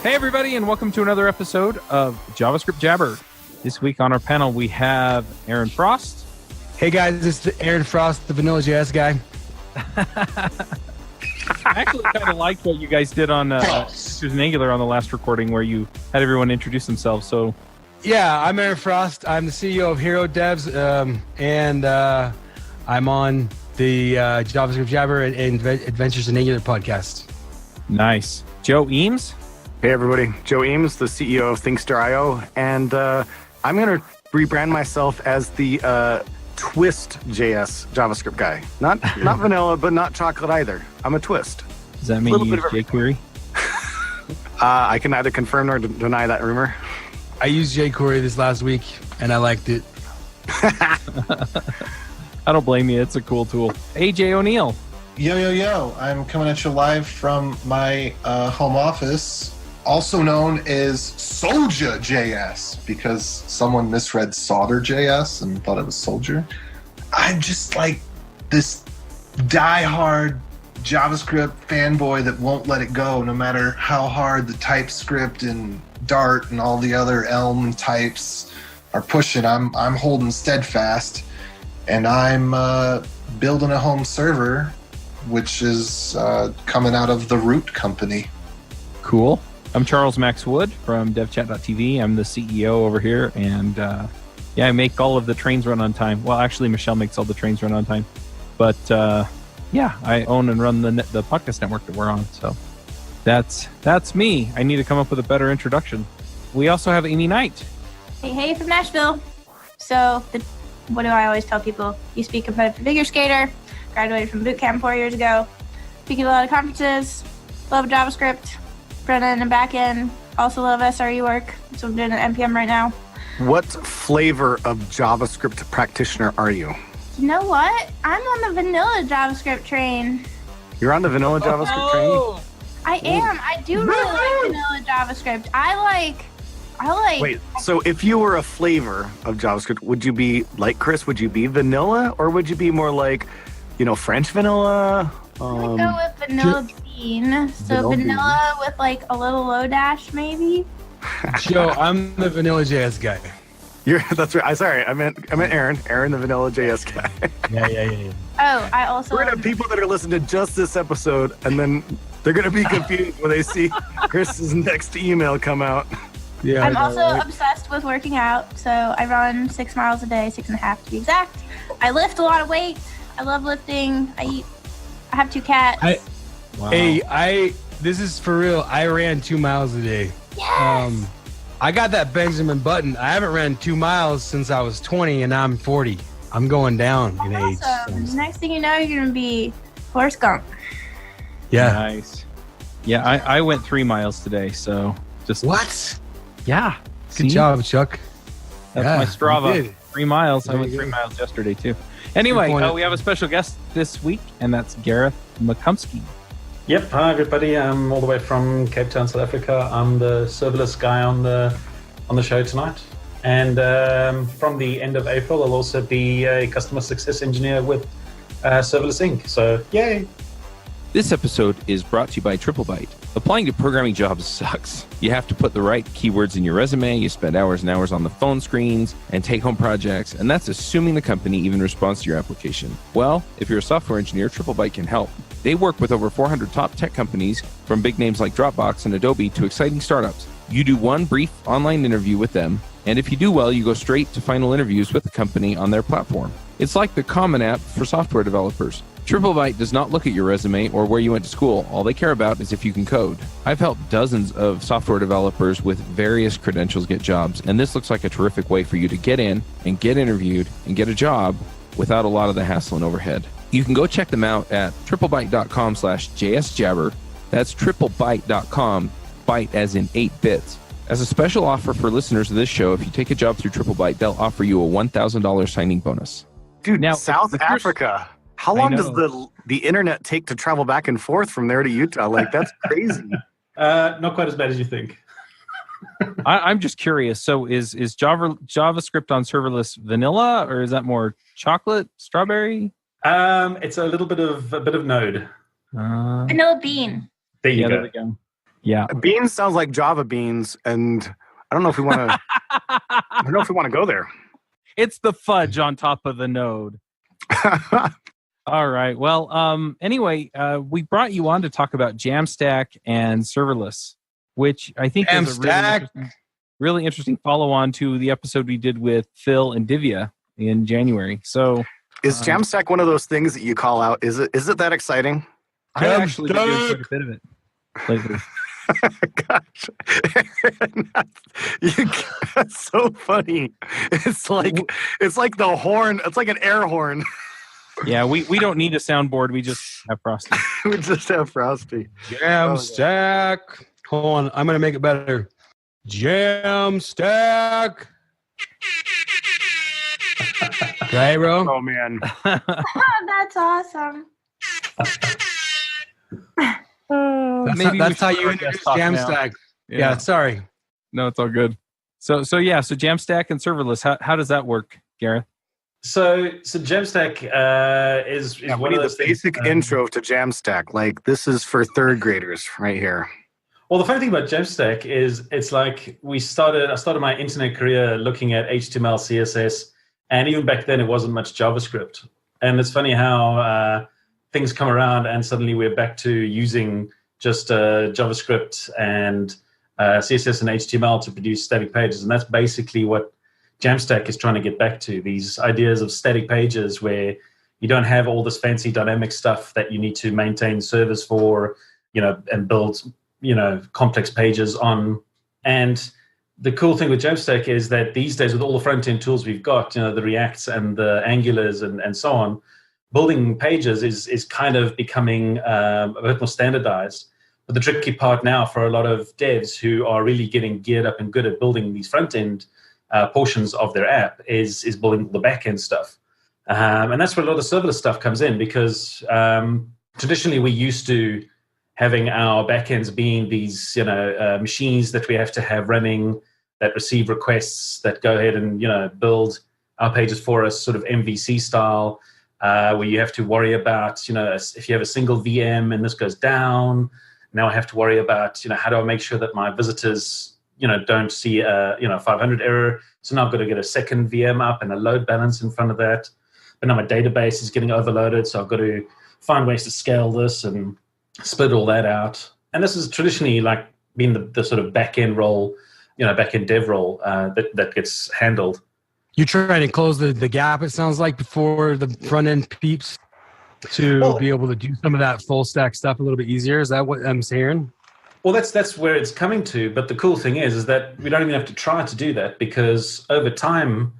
Hey, everybody, and welcome to another episode of JavaScript Jabber. This week on our panel, we have Aaron Frost. Hey, guys, it's Aaron Frost, the Vanilla.js guy. I actually kind of liked what you guys did on Sisters in Angular on the last recording where you had everyone introduce themselves. So, yeah, I'm Aaron Frost. I'm the CEO of Hero Devs, and I'm on the JavaScript Jabber and Adventures in Angular podcast. Nice. Joe Eames. Hey everybody, Joe Eames, the CEO of Thinkster.io, and I'm going to rebrand myself as the Twist.js JavaScript guy. Not vanilla, but not chocolate either. I'm a twist. Does that mean you use jQuery? I can neither confirm nor deny that rumor. I used jQuery this last week, and I liked it. I don't blame you. It's a cool tool. AJ O'Neill. Yo. I'm coming at you live from my home office, also known as Soldier.js, because someone misread Solder.js and thought it was Soldier. I'm just like this diehard JavaScript fanboy that won't let it go, no matter how hard the TypeScript and Dart and all the other Elm types are pushing. I'm holding steadfast, and I'm building a home server, which is coming out of the Root company. Cool. I'm Charles Max Wood from devchat.tv. I'm the CEO over here, and I make all of the trains run on time. Well, actually, Michelle makes all the trains run on time. But I own and run the podcast network that we're on. So that's me. I need to come up with a better introduction. We also have Aimee Knight. Hey, from Nashville. So, what do I always tell people? Used to be a competitive figure skater. Graduated from boot camp 4 years ago. Speaking at a lot of conferences. Love JavaScript. Front end and back end. Also love SRE work. So I'm doing an NPM right now. What flavor of JavaScript practitioner are you? You know what? I'm on the vanilla JavaScript train. You're on the vanilla JavaScript train? I am. I do really like vanilla JavaScript. I like. Wait, so if you were a flavor of JavaScript, would you be like Chris? Would you be vanilla, or would you be more like, French vanilla? I go with vanilla bean. So vanilla with like a little Lodash, maybe. Joe, I'm the Vanilla.js guy. That's right. I meant Aaron, the Vanilla.js guy. Yeah. Oh, I also. We're gonna have people that are listening to just this episode, and then they're gonna be confused when they see Chris's next email come out. Yeah. I'm also obsessed with working out, so I run 6 miles a day, 6.5 to be exact. I lift a lot of weight. I love lifting. I have 2 cats. Wow. Hey, this is for real. I ran 2 miles a day. Yes. I got that Benjamin Button. I haven't ran 2 miles since I was 20, and I'm 40. I'm going down in age. Awesome. Next thing you know, you're going to be Forrest Gump. Yeah. Nice. Yeah, I went 3 miles today, so just... What? Yeah. Good job, Chuck. That's my Strava. 3 miles. I went 3 miles yesterday, too. Anyway, we have a special guest this week, and that's Gareth McCumskey. Yep. Hi, everybody. I'm all the way from Cape Town, South Africa. I'm the serverless guy on the show tonight. And from the end of April, I'll also be a customer success engineer with Serverless Inc. So, yay. This episode is brought to you by Triplebyte. Applying to programming jobs sucks. You have to put the right keywords in your resume, you spend hours and hours on the phone screens and take-home projects, and that's assuming the company even responds to your application. Well, if you're a software engineer, Triplebyte can help. They work with over 400 top tech companies, from big names like Dropbox and Adobe to exciting startups. You do one brief online interview with them, and if you do well, you go straight to final interviews with the company on their platform. It's like the Common App for software developers. Triplebyte does not look at your resume or where you went to school. All they care about is if you can code. I've helped dozens of software developers with various credentials get jobs, and this looks like a terrific way for you to get in and get interviewed and get a job without a lot of the hassle and overhead. You can go check them out at triplebyte.com/JSJabber. That's triplebyte.com, byte as in 8 bits. As a special offer for listeners of this show, if you take a job through Triplebyte, they'll offer you a $1,000 signing bonus. Dude, Now, South Africa. How long does the internet take to travel back and forth from there to Utah? Like, that's crazy. Not quite as bad as you think. I'm just curious. So is JavaScript on serverless vanilla, or is that more chocolate, strawberry? It's a bit of Node. Vanilla bean. There you go. There we go. Yeah. Beans sounds like Java beans, and I don't know if we want to. I don't know if we want to go there. It's the fudge on top of the node. All right. Well, anyway, we brought you on to talk about JAMstack and Serverless, which I think is a really interesting follow-on to the episode we did with Phil and Divya in January. So, is JAMstack one of those things that you call out? Is it that exciting? I actually been doing quite a bit of it lately. Gosh, that's so funny. It's like the horn. It's like an air horn. Yeah, we don't need a soundboard. We just have Frosty. We just have Frosty. JAMstack. Hold on, I'm gonna make it better. JAMstack. Okay, bro. Oh man, That's awesome. That's how you introduce JAMstack. Yeah, sorry. No, it's all good. So JAMstack and Serverless. How does that work, Gareth? So JAMstack is one of the those basic intro to JAMstack. Like, this is for third graders right here. Well, the funny thing about JAMstack is it's like I started my internet career looking at HTML, CSS, and even back then it wasn't much JavaScript. And it's funny how things come around and suddenly we're back to using just JavaScript and CSS and HTML to produce static pages. And that's basically what JAMstack is trying to get back to, these ideas of static pages where you don't have all this fancy dynamic stuff that you need to maintain servers for, and build, complex pages on. And the cool thing with JAMstack is that these days, with all the front-end tools we've got, the Reacts and the Angulars and so on, building pages is kind of becoming a bit more standardized. But the tricky part now for a lot of devs who are really getting geared up and good at building these front-end portions of their app is building the back-end stuff. And that's where a lot of serverless stuff comes in, because traditionally we're used to having our backends being these, machines that we have to have running that receive requests that go ahead and, build our pages for us, sort of MVC style, where you have to worry about, if you have a single VM and this goes down, now I have to worry about, how do I make sure that my visitors, don't see a, 500 error. So now I've got to get a second VM up and a load balance in front of that. But now my database is getting overloaded, so I've got to find ways to scale this and split all that out. And this is traditionally like been the sort of back-end role, back-end dev role that gets handled. You're trying to close the gap, it sounds like, before the front-end peeps to be able to do some of that full-stack stuff a little bit easier. Is that what I'm hearing? Well, that's where it's coming to. But the cool thing is that we don't even have to try to do that, because over time,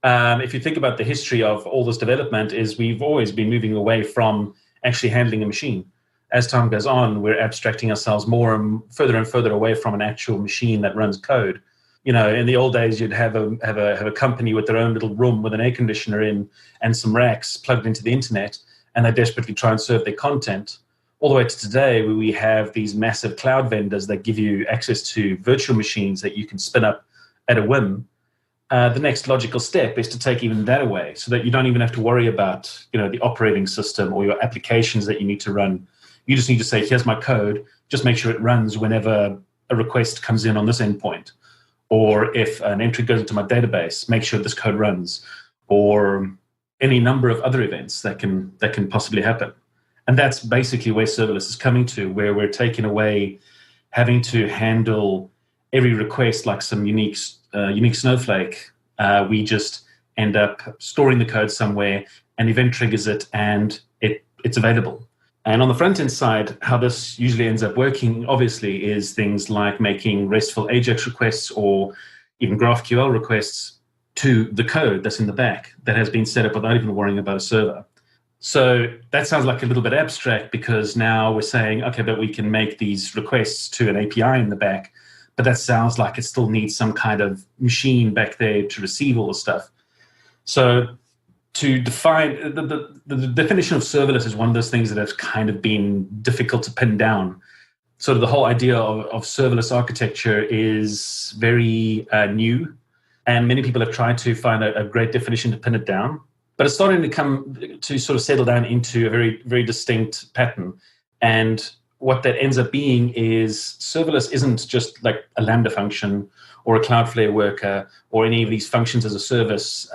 if you think about the history of all this development, is we've always been moving away from actually handling a machine. As time goes on, we're abstracting ourselves more and further away from an actual machine that runs code. In the old days, you'd have a company with their own little room with an air conditioner in and some racks plugged into the internet, and they desperately try and serve their content. All the way to today, where we have these massive cloud vendors that give you access to virtual machines that you can spin up at a whim. The next logical step is to take even that away, so that you don't even have to worry about, the operating system or your applications that you need to run. You just need to say, here's my code, just make sure it runs whenever a request comes in on this endpoint. Or if an entry goes into my database, make sure this code runs, or any number of other events that can possibly happen. And that's basically where serverless is coming to, where we're taking away having to handle every request like some unique snowflake. We just end up storing the code somewhere, an event triggers it, and it's available. And on the front-end side, how this usually ends up working, obviously, is things like making RESTful AJAX requests or even GraphQL requests to the code that's in the back that has been set up without even worrying about a server. So that sounds like a little bit abstract, because now we're saying, okay, but we can make these requests to an API in the back, but that sounds like it still needs some kind of machine back there to receive all the stuff. So to define, the definition of serverless is one of those things that has kind of been difficult to pin down. Sort of the whole idea of serverless architecture is very new, and many people have tried to find a great definition to pin it down. But it's starting to come to sort of settle down into a very, very distinct pattern. And what that ends up being is serverless isn't just like a Lambda function or a Cloudflare worker or any of these functions as a service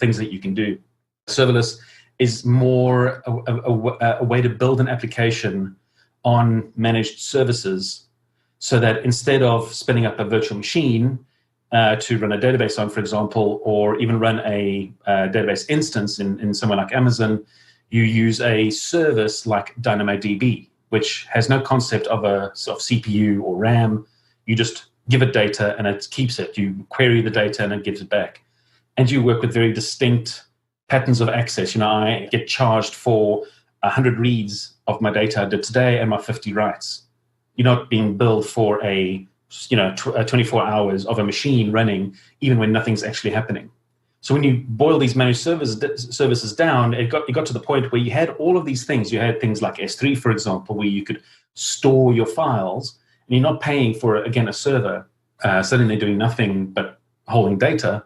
things that you can do. Serverless is more a way to build an application on managed services, so that instead of spinning up a virtual machine to run a database on, for example, or even run a database instance in somewhere like Amazon, you use a service like DynamoDB, which has no concept of a sort of CPU or RAM. You just give it data and it keeps it. You query the data and it gives it back. And you work with very distinct patterns of access. I get charged for 100 reads of my data I did today and my 50 writes. You're not being billed for a 24 hours of a machine running, even when nothing's actually happening. So when you boil these managed services down, it got to the point where you had all of these things. You had things like S3, for example, where you could store your files, and you're not paying for, again, a server, sitting there doing nothing but holding data.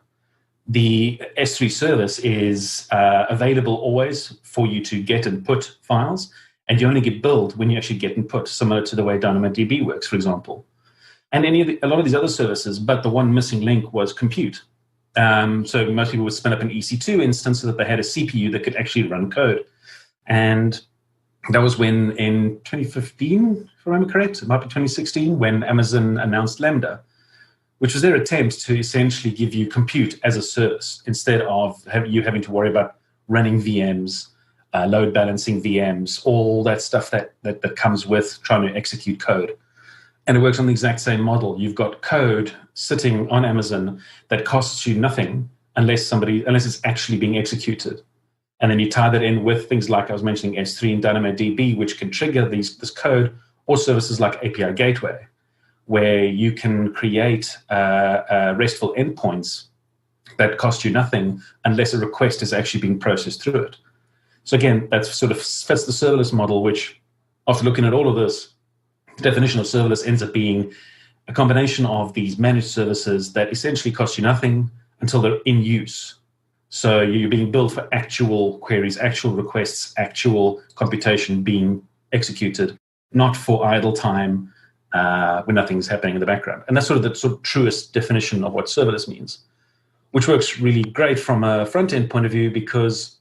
The S3 service is available always for you to get and put files, and you only get billed when you actually get and put, similar to the way DynamoDB works, for example. And a lot of these other services, but the one missing link was compute. So most people would spin up an EC2 instance so that they had a CPU that could actually run code. And that was when, in 2015, if I remember correct, it might be 2016, when Amazon announced Lambda, which was their attempt to essentially give you compute as a service instead of you having to worry about running VMs, load balancing VMs, all that stuff that comes with trying to execute code. And it works on the exact same model. You've got code sitting on Amazon that costs you nothing unless it's actually being executed. And then you tie that in with things like I was mentioning S3 and DynamoDB, which can trigger this code, or services like API Gateway, where you can create RESTful endpoints that cost you nothing unless a request is actually being processed through it. So again, that sort of fits the serverless model, which, after looking at all of this, the definition of serverless ends up being a combination of these managed services that essentially cost you nothing until they're in use. So you're being billed for actual queries, actual requests, actual computation being executed, not for idle time when nothing's happening in the background. And that's sort of the truest definition of what serverless means, which works really great from a front-end point of view, because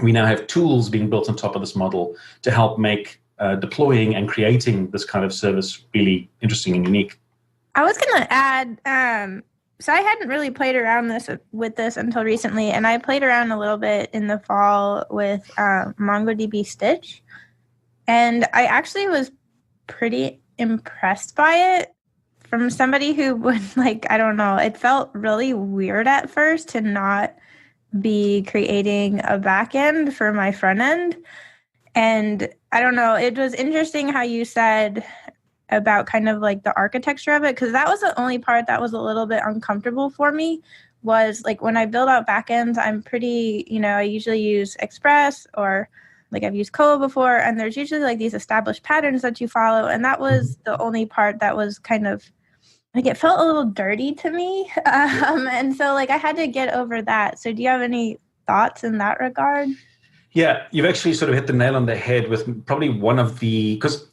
we now have tools being built on top of this model to help make deploying and creating this kind of service really interesting and unique. I was going to add, so I hadn't really played around with this until recently, and I played around a little bit in the fall with MongoDB Stitch, and I actually was pretty impressed by it from somebody who would, I don't know, it felt really weird at first to not be creating a backend for my front end. And I don't know, it was interesting how you said about kind of the architecture of it, because that was the only part that was a little bit uncomfortable for me, was when I build out backends, I'm pretty, I usually use Express, or I've used Coa before, and there's usually these established patterns that you follow. And that was the only part that was kind of it felt a little dirty to me. And so I had to get over that. So do you have any thoughts in that regard? Yeah, you've actually sort of hit the nail on the head with probably one of the, because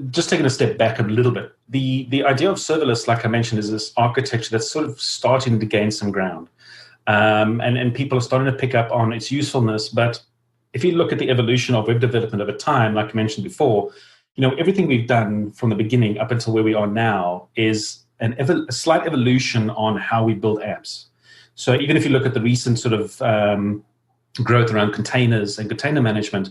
just taking a step back a little bit, the idea of serverless, like I mentioned, is this architecture that's sort of starting to gain some ground. And people are starting to pick up on its usefulness. But if you look at the evolution of web development over time, like I mentioned before, everything we've done from the beginning up until where we are now is a slight evolution on how we build apps. So even if you look at the recent sort of growth around containers and container management,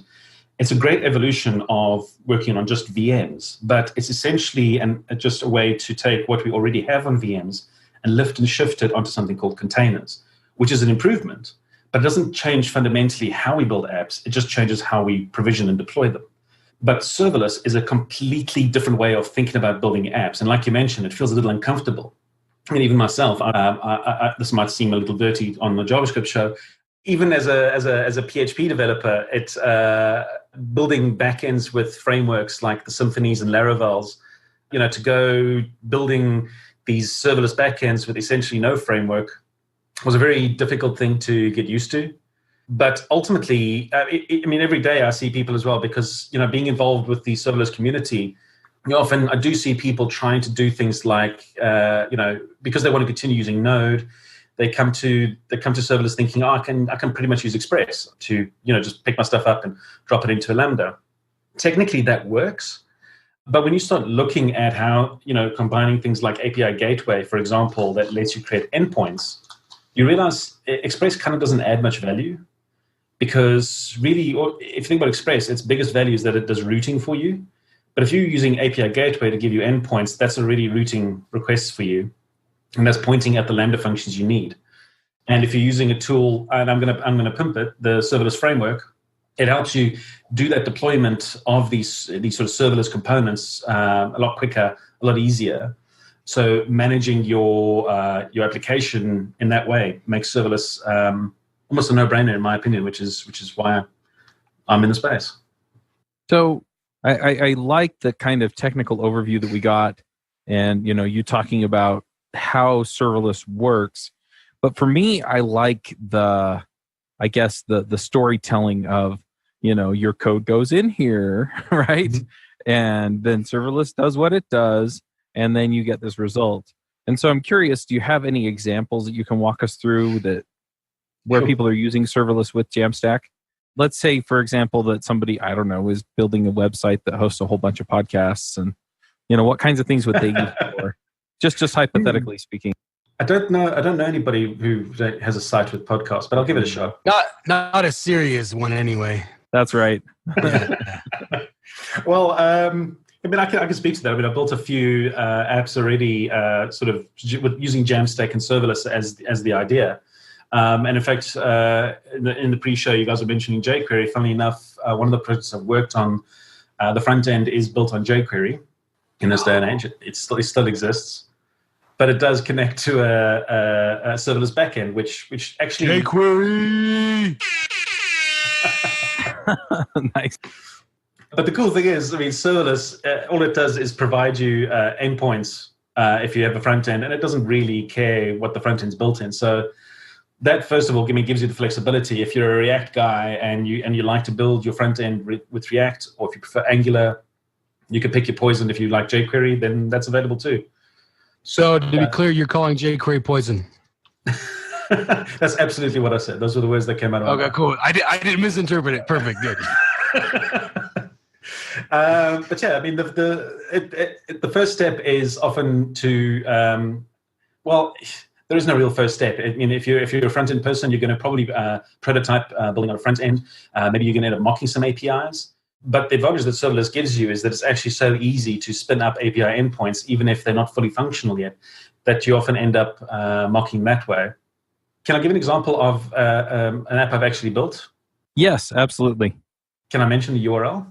it's a great evolution of working on just VMs, but it's essentially just a way to take what we already have on VMs and lift and shift it onto something called containers, which is an improvement, but it doesn't change fundamentally how we build apps. It just changes how we provision and deploy them. But serverless is a completely different way of thinking about building apps. And like you mentioned, it feels a little uncomfortable. I mean, even myself, this might seem a little dirty on the JavaScript show. Even as a PHP developer, it's building backends with frameworks like the Symfonies and Laravels, to go building these serverless backends with essentially no framework was a very difficult thing to get used to. But ultimately, every day I see people as well, because, being involved with the serverless community, I do see people trying to do things like, because they want to continue using Node, they come to serverless thinking, I can pretty much use Express to, just pick my stuff up and drop it into a Lambda. Technically, that works. But when you start looking at how, combining things like API Gateway, for example, that lets you create endpoints, you realize Express kind of doesn't add much value. Because really, if you think about Express, its biggest value is that it does routing for you. But if you're using API Gateway to give you endpoints, that's already routing requests for you. And that's pointing at the Lambda functions you need. And if you're using a tool, and I'm gonna pimp it, the serverless framework, it helps you do that deployment of these sort of serverless components a lot quicker, a lot easier. So managing your application in that way makes serverless almost a no-brainer in my opinion, which is why I'm in the space. So I like the kind of technical overview that we got, and you talking about how serverless works. But for me, I like the storytelling of your code goes in here, right? Mm-hmm. And then serverless does what it does, and then you get this result. And so I'm curious, do you have any examples that you can walk us through where people are using serverless with Jamstack? Let's say, for example, that somebody, I don't know, is building a website that hosts a whole bunch of podcasts, and what kinds of things would they use it for? Just hypothetically speaking. I don't know anybody who has a site with podcasts, but I'll give it a shot. Not a serious one anyway. That's right. Well, I can speak to that. I built a few apps already, sort of using Jamstack and Serverless as the idea. And in fact, in the pre-show, you guys were mentioning jQuery. Funnily enough, one of the projects I've worked on, the front end is built on jQuery. In this day and age, it still exists, but it does connect to a serverless backend, which actually jQuery. Nice. But the cool thing is, serverless, all it does is provide you endpoints if you have a front end, and it doesn't really care what the front end's built in. So that, first of all, gives you the flexibility. If you're a React guy and you like to build your front end with React, or if you prefer Angular, you can pick your poison. If you like jQuery, then that's available too. So to be clear, you're calling jQuery poison. That's absolutely what I said. Those were the words that came out of my mouth. Cool. I didn't misinterpret it. Perfect. Good. But yeah, the first step is often to there is no real first step. If you're a front end person, you're going to probably prototype building on a front end. Maybe you're going to end up mocking some APIs. But the advantage that serverless gives you is that it's actually so easy to spin up API endpoints, even if they're not fully functional yet, that you often end up mocking that way. Can I give an example of an app I've actually built? Yes, absolutely. Can I mention the URL?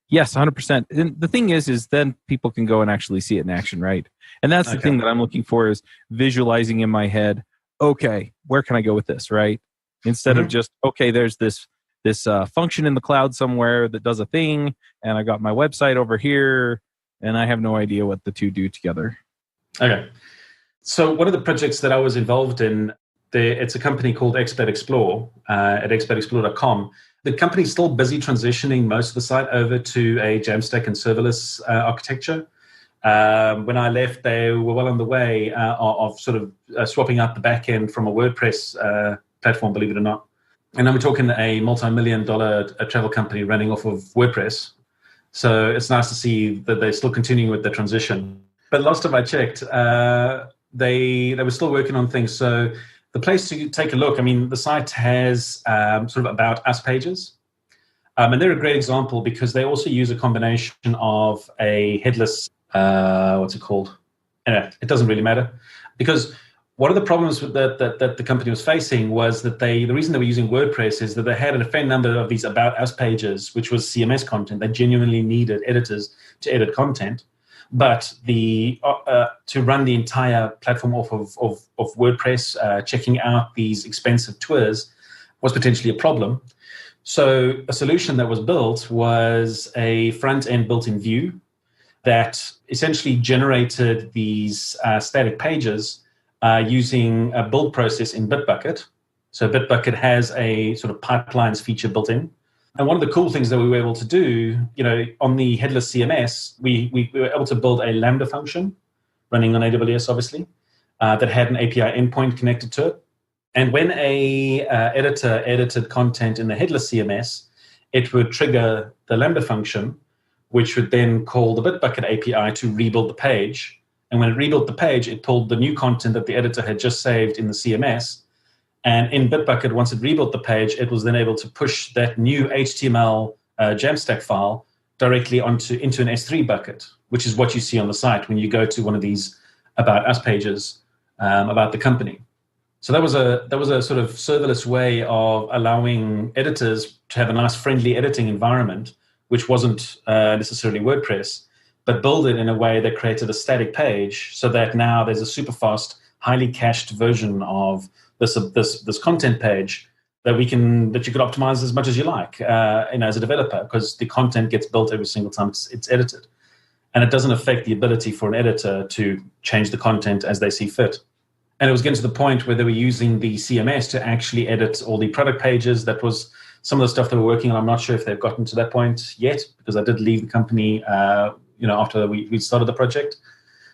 Yes, 100%. And the thing is then people can go and actually see it in action, right? And that's the thing that I'm looking for, is visualizing in my head, okay, where can I go with this, right? Instead of just, okay, there's this function in the cloud somewhere that does a thing, and I got my website over here, and I have no idea what the two do together. Okay. So one of the projects that I was involved in, it's a company called Expert Explore at expertexplore.com. The company's still busy transitioning most of the site over to a Jamstack and Serverless architecture. When I left, they were well on the way of sort of swapping out the back end from a WordPress platform, believe it or not. And I'm talking a multi-million-dollar travel company running off of WordPress. So it's nice to see that they're still continuing with the transition. But last time I checked, they were still working on things. So the place to take a look, the site has sort of about us pages. And they're a great example because they also use a combination of a headless, what's it called? Anyway, it doesn't really matter. Because one of the problems that the company was facing was that the reason they were using WordPress is that they had a fair number of these About Us pages, which was CMS content. They genuinely needed editors to edit content. But to run the entire platform off of WordPress, checking out these expensive tours was potentially a problem. So a solution that was built was a front-end built-in view that essentially generated these static pages using a build process in Bitbucket. So Bitbucket has a sort of pipelines feature built in. And one of the cool things that we were able to do, on the headless CMS, we were able to build a Lambda function running on AWS, obviously, that had an API endpoint connected to it. And when a editor edited content in the headless CMS, it would trigger the Lambda function, which would then call the Bitbucket API to rebuild the page. And when it rebuilt the page, it pulled the new content that the editor had just saved in the CMS. And in Bitbucket, once it rebuilt the page, it was then able to push that new HTML JAMstack file directly into an S3 bucket, which is what you see on the site when you go to one of these About Us pages about the company. So that was a sort of serverless way of allowing editors to have a nice friendly editing environment, which wasn't necessarily WordPress, but build it in a way that created a static page so that now there's a super fast, highly cached version of this content page that you could optimize as much as you like, as a developer, because the content gets built every single time it's edited, and it doesn't affect the ability for an editor to change the content as they see fit. And it was getting to the point where they were using the CMS to actually edit all the product pages. That was some of the stuff they were working on. I'm not sure if they've gotten to that point yet, because I did leave the company, after we started the project.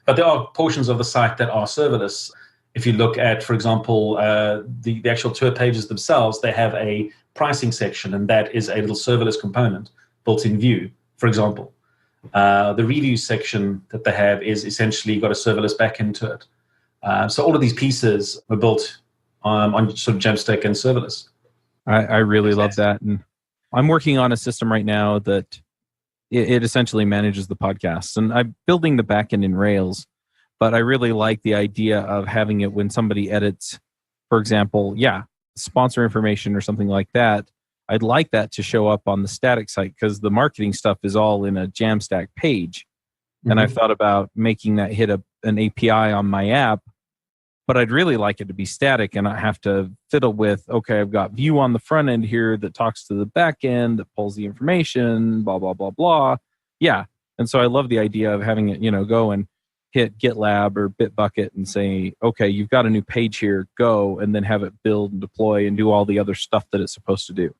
But there are portions of the site that are serverless. If you look at, for example, the actual tour pages themselves, they have a pricing section, and that is a little serverless component built in Vue, for example. The reviews section that they have is essentially got a serverless backend to it. So all of these pieces were built on sort of JAMstack and serverless. I really love that. And I'm working on a system right now that it essentially manages the podcasts. And I'm building the backend in Rails, but I really like the idea of having it when somebody edits, for example, sponsor information or something like that. I'd like that to show up on the static site because the marketing stuff is all in a JAMstack page. And I've thought about making that hit an API on my app, but I'd really like it to be static and not have to fiddle with, okay, I've got Vue on the front end here that talks to the back end, that pulls the information, blah, blah, blah, blah. Yeah. And so I love the idea of having it, go and hit GitLab or Bitbucket and say, okay, you've got a new page here, go, and then have it build and deploy and do all the other stuff that it's supposed to do.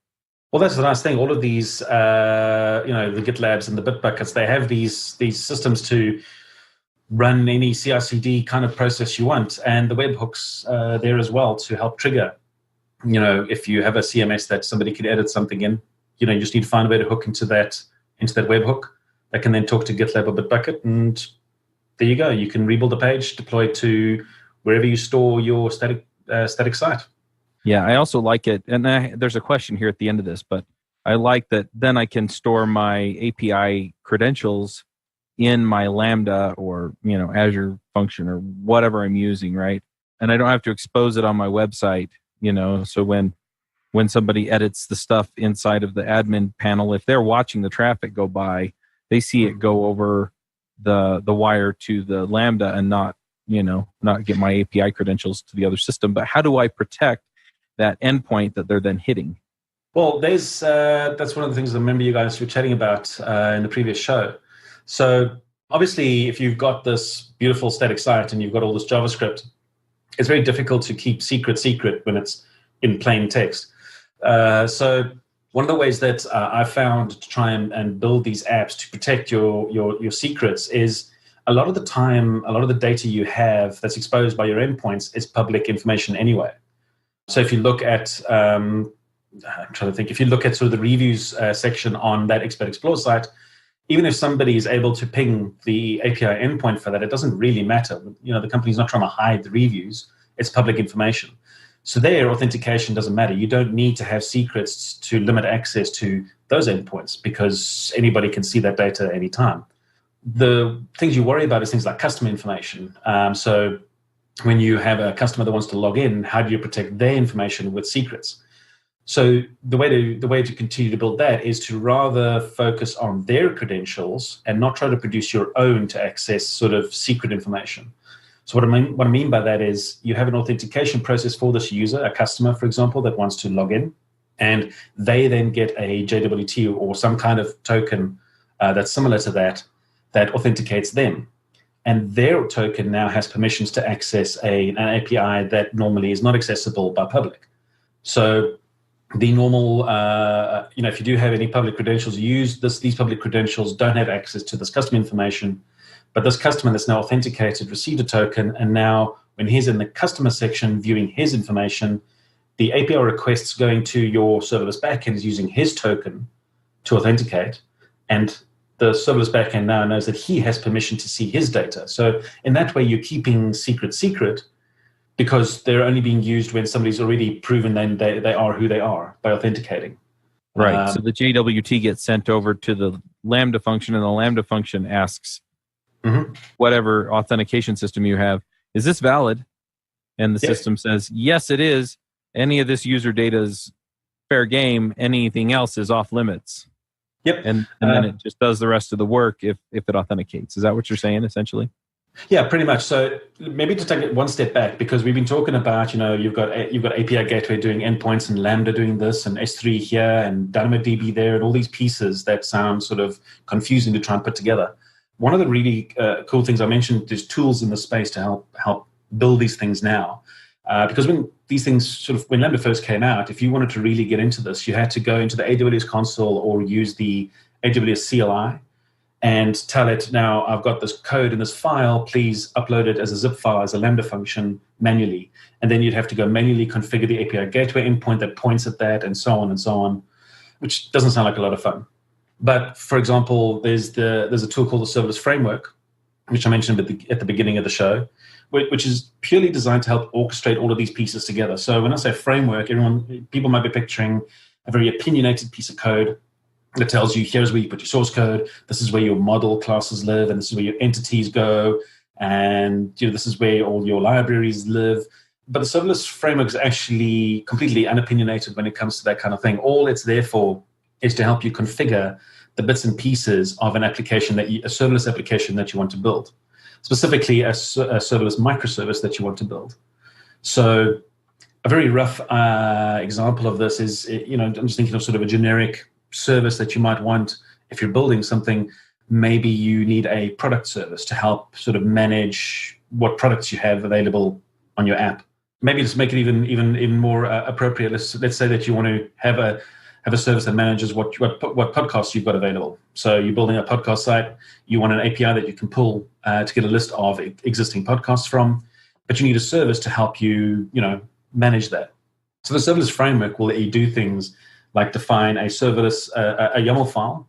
Well, that's the nice thing. All of these, the GitLabs and the Bitbuckets, they have these systems to run any CI/CD kind of process you want, and the webhooks there as well to help trigger. If you have a CMS that somebody could edit something in, you just need to find a way to hook into that webhook that can then talk to GitLab or Bitbucket, and there you go. You can rebuild the page, deploy it to wherever you store your static site. Yeah, I also like it, and there's a question here at the end of this, but I like that then I can store my API credentials in my Lambda or, Azure function or whatever I'm using, right? And I don't have to expose it on my website, so when somebody edits the stuff inside of the admin panel, if they're watching the traffic go by, they see it go over the wire to the Lambda and not get my API credentials to the other system. But how do I protect that endpoint that they're then hitting? Well, that's one of the things I remember you guys were chatting about in the previous show. So obviously, if you've got this beautiful static site and you've got all this JavaScript, it's very difficult to keep secret when it's in plain text. So one of the ways that I found to try and build these apps to protect your secrets is a lot of the time, a lot of the data you have that's exposed by your endpoints is public information anyway. So if you look at, I'm trying to think, if you look at sort of the reviews section on that Expert Explore site, even if somebody is able to ping the API endpoint for that, it doesn't really matter. The company's not trying to hide the reviews. It's public information. So their authentication doesn't matter. You don't need to have secrets to limit access to those endpoints because anybody can see that data at any time. The things you worry about is things like customer information. So when you have a customer that wants to log in, how do you protect their information with secrets? So the way to continue to build that is to rather focus on their credentials and not try to produce your own to access sort of secret information. So what I mean by that is you have an authentication process for this user, a customer, for example, that wants to log in, and they then get a JWT or some kind of token that's similar to that authenticates them. And their token now has permissions to access an API that normally is not accessible by public. So the normal, if you do have any public credentials, these public credentials don't have access to this customer information, but this customer that's now authenticated received a token, and now when he's in the customer section viewing his information, the API requests going to your serverless backend is using his token to authenticate, and the serverless backend now knows that he has permission to see his data. So in that way, you're keeping secret, because they're only being used when somebody's already proven they are who they are by authenticating. Right. So the JWT gets sent over to the Lambda function, and the Lambda function asks whatever authentication system you have, is this valid? And the system says, yes, it is. Any of this user data is fair game. Anything else is off limits. Yep. And then it just does the rest of the work if it authenticates. Is that what you're saying, essentially? Yeah, pretty much. So maybe to take it one step back, because we've been talking about, you've got API Gateway doing endpoints and Lambda doing this and S3 here and DynamoDB there and all these pieces that sound sort of confusing to try and put together. One of the really cool things I mentioned is tools in the space to help build these things now. Because when these things when Lambda first came out, if you wanted to really get into this, you had to go into the AWS console or use the AWS CLI and tell it, now I've got this code in this file, please upload it as a zip file, as a Lambda function manually. And then you'd have to go manually configure the API gateway endpoint that points at that and so on, which doesn't sound like a lot of fun. But for example, there's a tool called the Serverless Framework, which I mentioned at the beginning of the show, which is purely designed to help orchestrate all of these pieces together. So when I say framework, people might be picturing a very opinionated piece of code that tells you, here's where you put your source code, this is where your model classes live, and this is where your entities go, and this is where all your libraries live. But the serverless framework is actually completely unopinionated when it comes to that kind of thing. All it's there for is to help you configure the bits and pieces of an application a serverless application that you want to build, specifically a serverless microservice that you want to build. So a very rough example of this is, I'm just thinking of sort of a generic service that you might want if you're building something. Maybe you need a product service to help sort of manage what products you have available on your app. Maybe just make it even more appropriate. Let's say that you want to have a service that manages what podcasts you've got available. So you're building a podcast site. You want an API that you can pull to get a list of existing podcasts from, but you need a service to help you, manage that. So the serverless framework will let you do things like define a serverless a YAML file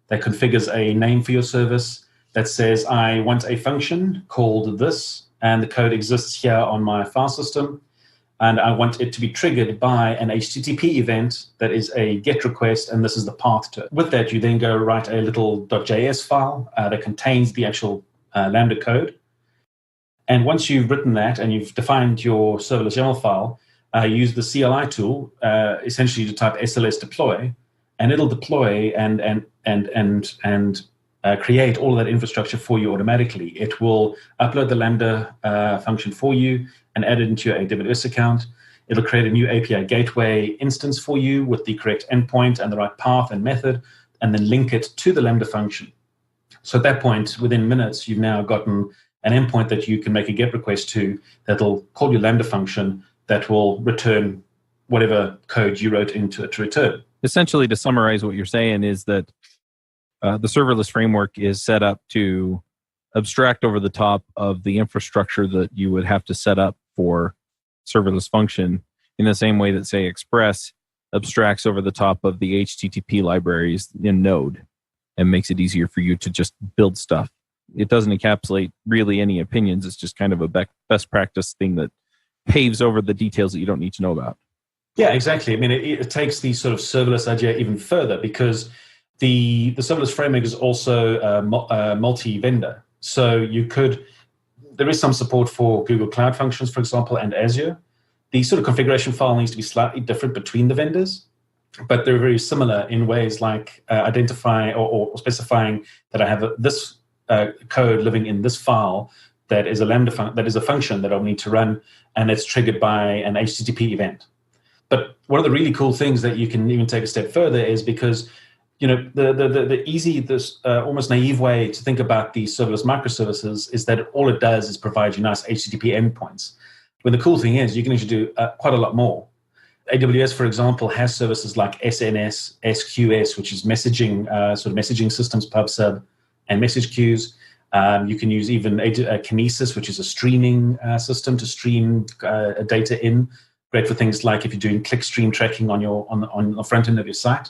that configures a name for your service that says, I want a function called this, and the code exists here on my file system, and I want it to be triggered by an HTTP event that is a GET request, and this is the path to it. With that, you then go write a little .js file that contains the actual Lambda code. And once you've written that and you've defined your serverless YAML file, use the CLI tool essentially to type SLS deploy, and it'll deploy and create all of that infrastructure for you automatically. It will upload the Lambda function for you and add it into your AWS account. It'll create a new API gateway instance for you with the correct endpoint and the right path and method, and then link it to the Lambda function. So at that point, within minutes, you've now gotten an endpoint that you can make a GET request to that'll call your Lambda function that will return whatever code you wrote into it to return. Essentially, to summarize what you're saying is that the serverless framework is set up to abstract over the top of the infrastructure that you would have to set up for serverless function in the same way that, say, Express abstracts over the top of the HTTP libraries in Node and makes it easier for you to just build stuff. It doesn't encapsulate really any opinions. It's just kind of a best practice thing that paves over the details that you don't need to know about. Yeah, exactly. I mean, it takes the sort of serverless idea even further, because the serverless framework is also multi-vendor. So there is some support for Google Cloud Functions, for example, and Azure. The sort of configuration file needs to be slightly different between the vendors, but they're very similar in ways like identifying or specifying that I have this code living in this file that is a Lambda that is a function that I'll need to run, and it's triggered by an HTTP event. But one of the really cool things that you can even take a step further is because the easy, almost naive way to think about these serverless microservices is that all it does is provide you nice HTTP endpoints. When the cool thing is you can actually do quite a lot more. AWS, for example, has services like SNS, SQS, which is messaging, sort of messaging systems, PubSub, and message queues. You can use even Kinesis, which is a streaming system to stream data in. Great for things like if you're doing clickstream tracking on the front end of your site.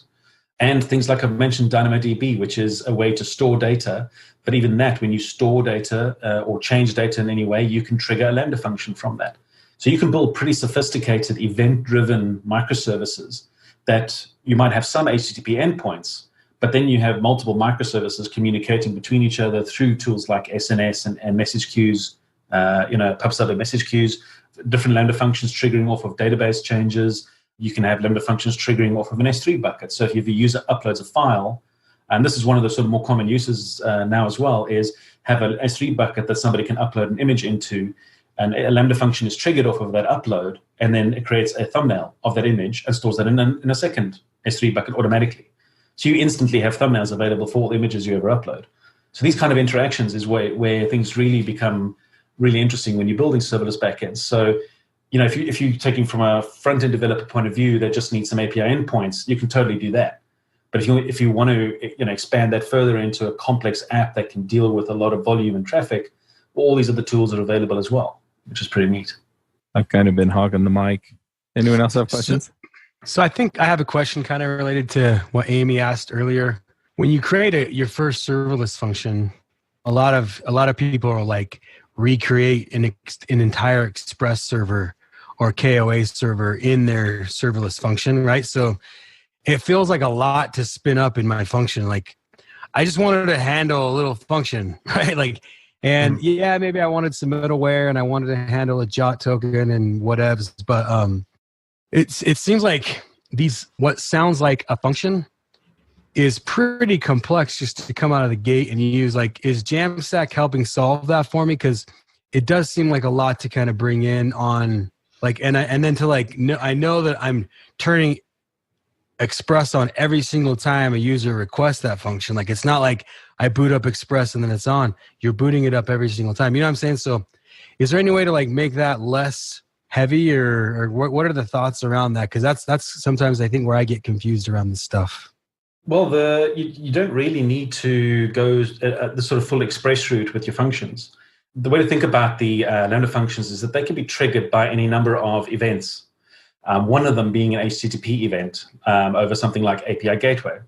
And things like I've mentioned DynamoDB, which is a way to store data. But even that, when you store data or change data in any way, you can trigger a Lambda function from that. So you can build pretty sophisticated event-driven microservices that you might have some HTTP endpoints, but then you have multiple microservices communicating between each other through tools like SNS and message queues, PubSub and message queues, different Lambda functions triggering off of database changes. You can have Lambda functions triggering off of an S3 bucket. So if a user uploads a file, and this is one of the sort of more common uses now as well, is have an S3 bucket that somebody can upload an image into, and a Lambda function is triggered off of that upload, and then it creates a thumbnail of that image and stores that in a second S3 bucket automatically. So you instantly have thumbnails available for all images you ever upload. So these kind of interactions is where things really become really interesting when you're building serverless backends. So, if you're taking from a front-end developer point of view that just needs some API endpoints, you can totally do that. But if you want to expand that further into a complex app that can deal with a lot of volume and traffic, all these other tools are available as well, which is pretty neat. I've kind of been hogging the mic. Anyone else have questions? So I think I have a question kind of related to what Aimee asked earlier. When you create your first serverless function, a lot of people are like recreate an entire Express server or KOA server in their serverless function, right? So it feels like a lot to spin up in my function. Like I just wanted to handle a little function, right? Like, and yeah, maybe I wanted some middleware and I wanted to handle a JOT token and whatevs, but it seems like what sounds like a function is pretty complex just to come out of the gate and use. Like, is JAMstack helping solve that for me? Because it does seem like a lot to kind of bring in on like, and then to like, I know that I'm turning Express on every single time a user requests that function. Like, it's not like I boot up Express and then it's on. You're booting it up every single time. You know what I'm saying? So is there any way to like make that less heavy or what are the thoughts around that? Because that's sometimes I think where I get confused around this stuff. Well, you don't really need to go the sort of full Express route with your functions. The way to think about the Lambda functions is that they can be triggered by any number of events. One of them being an HTTP event over something like API Gateway.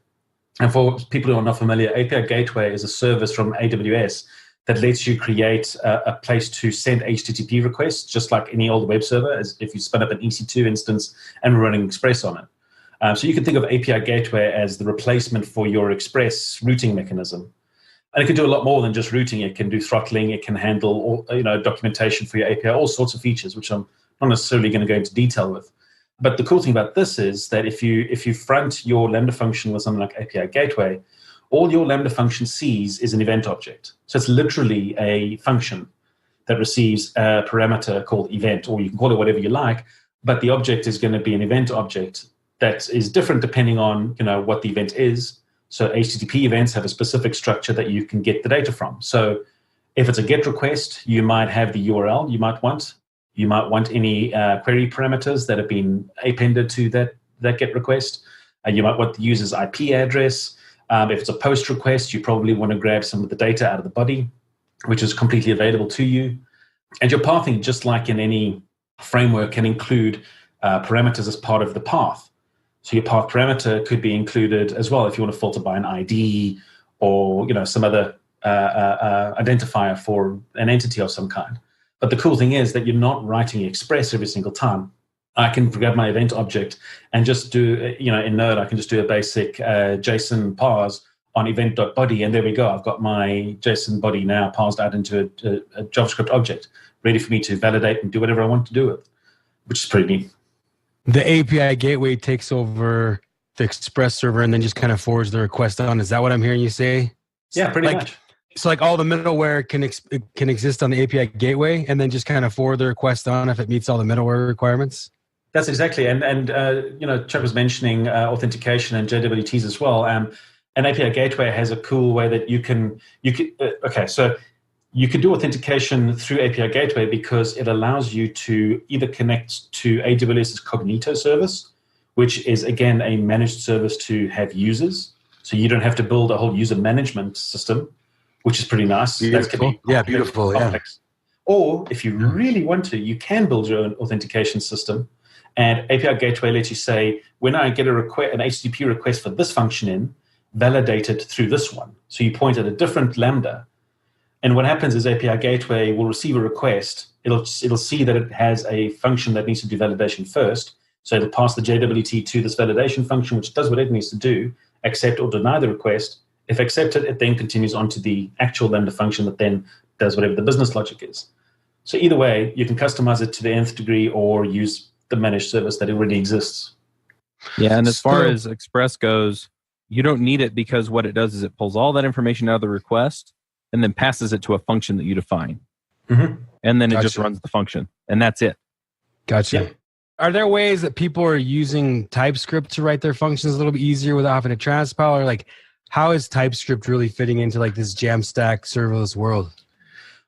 And for people who are not familiar, API Gateway is a service from AWS that lets you create a place to send HTTP requests, just like any old web server, as if you spin up an EC2 instance and we're running Express on it. So you can think of API Gateway as the replacement for your Express routing mechanism. And it can do a lot more than just routing. It can do throttling. It can handle documentation for your API, all sorts of features, which I'm not necessarily going to go into detail with. But the cool thing about this is that if you front your Lambda function with something like API Gateway, all your Lambda function sees is an event object. So it's literally a function that receives a parameter called event, or you can call it whatever you like, but the object is going to be an event object that is different depending on what the event is. So HTTP events have a specific structure that you can get the data from. So if it's a GET request, you might have the URL you might want. You might want any query parameters that have been appended to that GET request. You might want the user's IP address. If it's a POST request, you probably want to grab some of the data out of the body, which is completely available to you. And your pathing, just like in any framework, can include parameters as part of the path. So your path parameter could be included as well if you want to filter by an ID or some other identifier for an entity of some kind. But the cool thing is that you're not writing Express every single time. I can grab my event object and just do, in Node, I can just do a basic JSON parse on event.body, and there we go. I've got my JSON body now parsed out into a JavaScript object, ready for me to validate and do whatever I want to do with, which is pretty neat. The API gateway takes over the Express server and then just kind of forwards the request on. Is that what I'm hearing you say? Yeah, pretty much. So like all the middleware can exist on the API gateway and then just kind of forward the request on if it meets all the middleware requirements? That's exactly. And Chuck was mentioning authentication and JWTs as well. An API gateway has a cool way that you can okay, so you can do authentication through API Gateway because it allows you to either connect to AWS's Cognito service, which is, again, a managed service to have users. So you don't have to build a whole user management system, which is pretty nice. Beautiful. Beautiful. Complex. Or if you really want to, you can build your own authentication system. And API Gateway lets you say, when I get an HTTP request for this function in, validate it through this one. So you point at a different Lambda. And what happens is API Gateway will receive a request. It'll see that it has a function that needs to do validation first. So it'll pass the JWT to this validation function, which does what it needs to do, accept or deny the request. If accepted, it then continues on to the actual Lambda function that then does whatever the business logic is. So either way, you can customize it to the nth degree or use the managed service that already exists. Yeah, and as far as Express goes, you don't need it because what it does is it pulls all that information out of the request and then passes it to a function that you define. Mm-hmm. And then it just runs the function. And that's it. Gotcha. Yeah. Are there ways that people are using TypeScript to write their functions a little bit easier without having to transpile? Or like, how is TypeScript really fitting into like this JAMstack serverless world?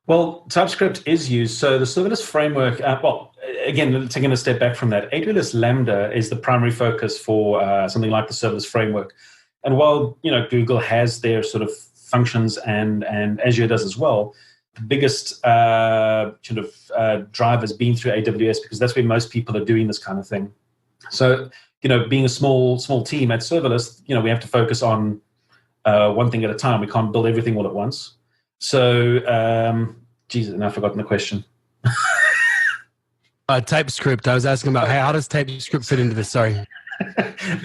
Well, TypeScript is used. So the serverless framework, again, taking a step back from that, AWS Lambda is the primary focus for something like the serverless framework. And while Google has their sort of functions and Azure does as well, the biggest drive has been through AWS because that's where most people are doing this kind of thing. So, being a small team at serverless, we have to focus on one thing at a time. We can't build everything all at once. So, Jesus, and I've forgotten the question. TypeScript. I was asking about how does TypeScript fit into this? Sorry.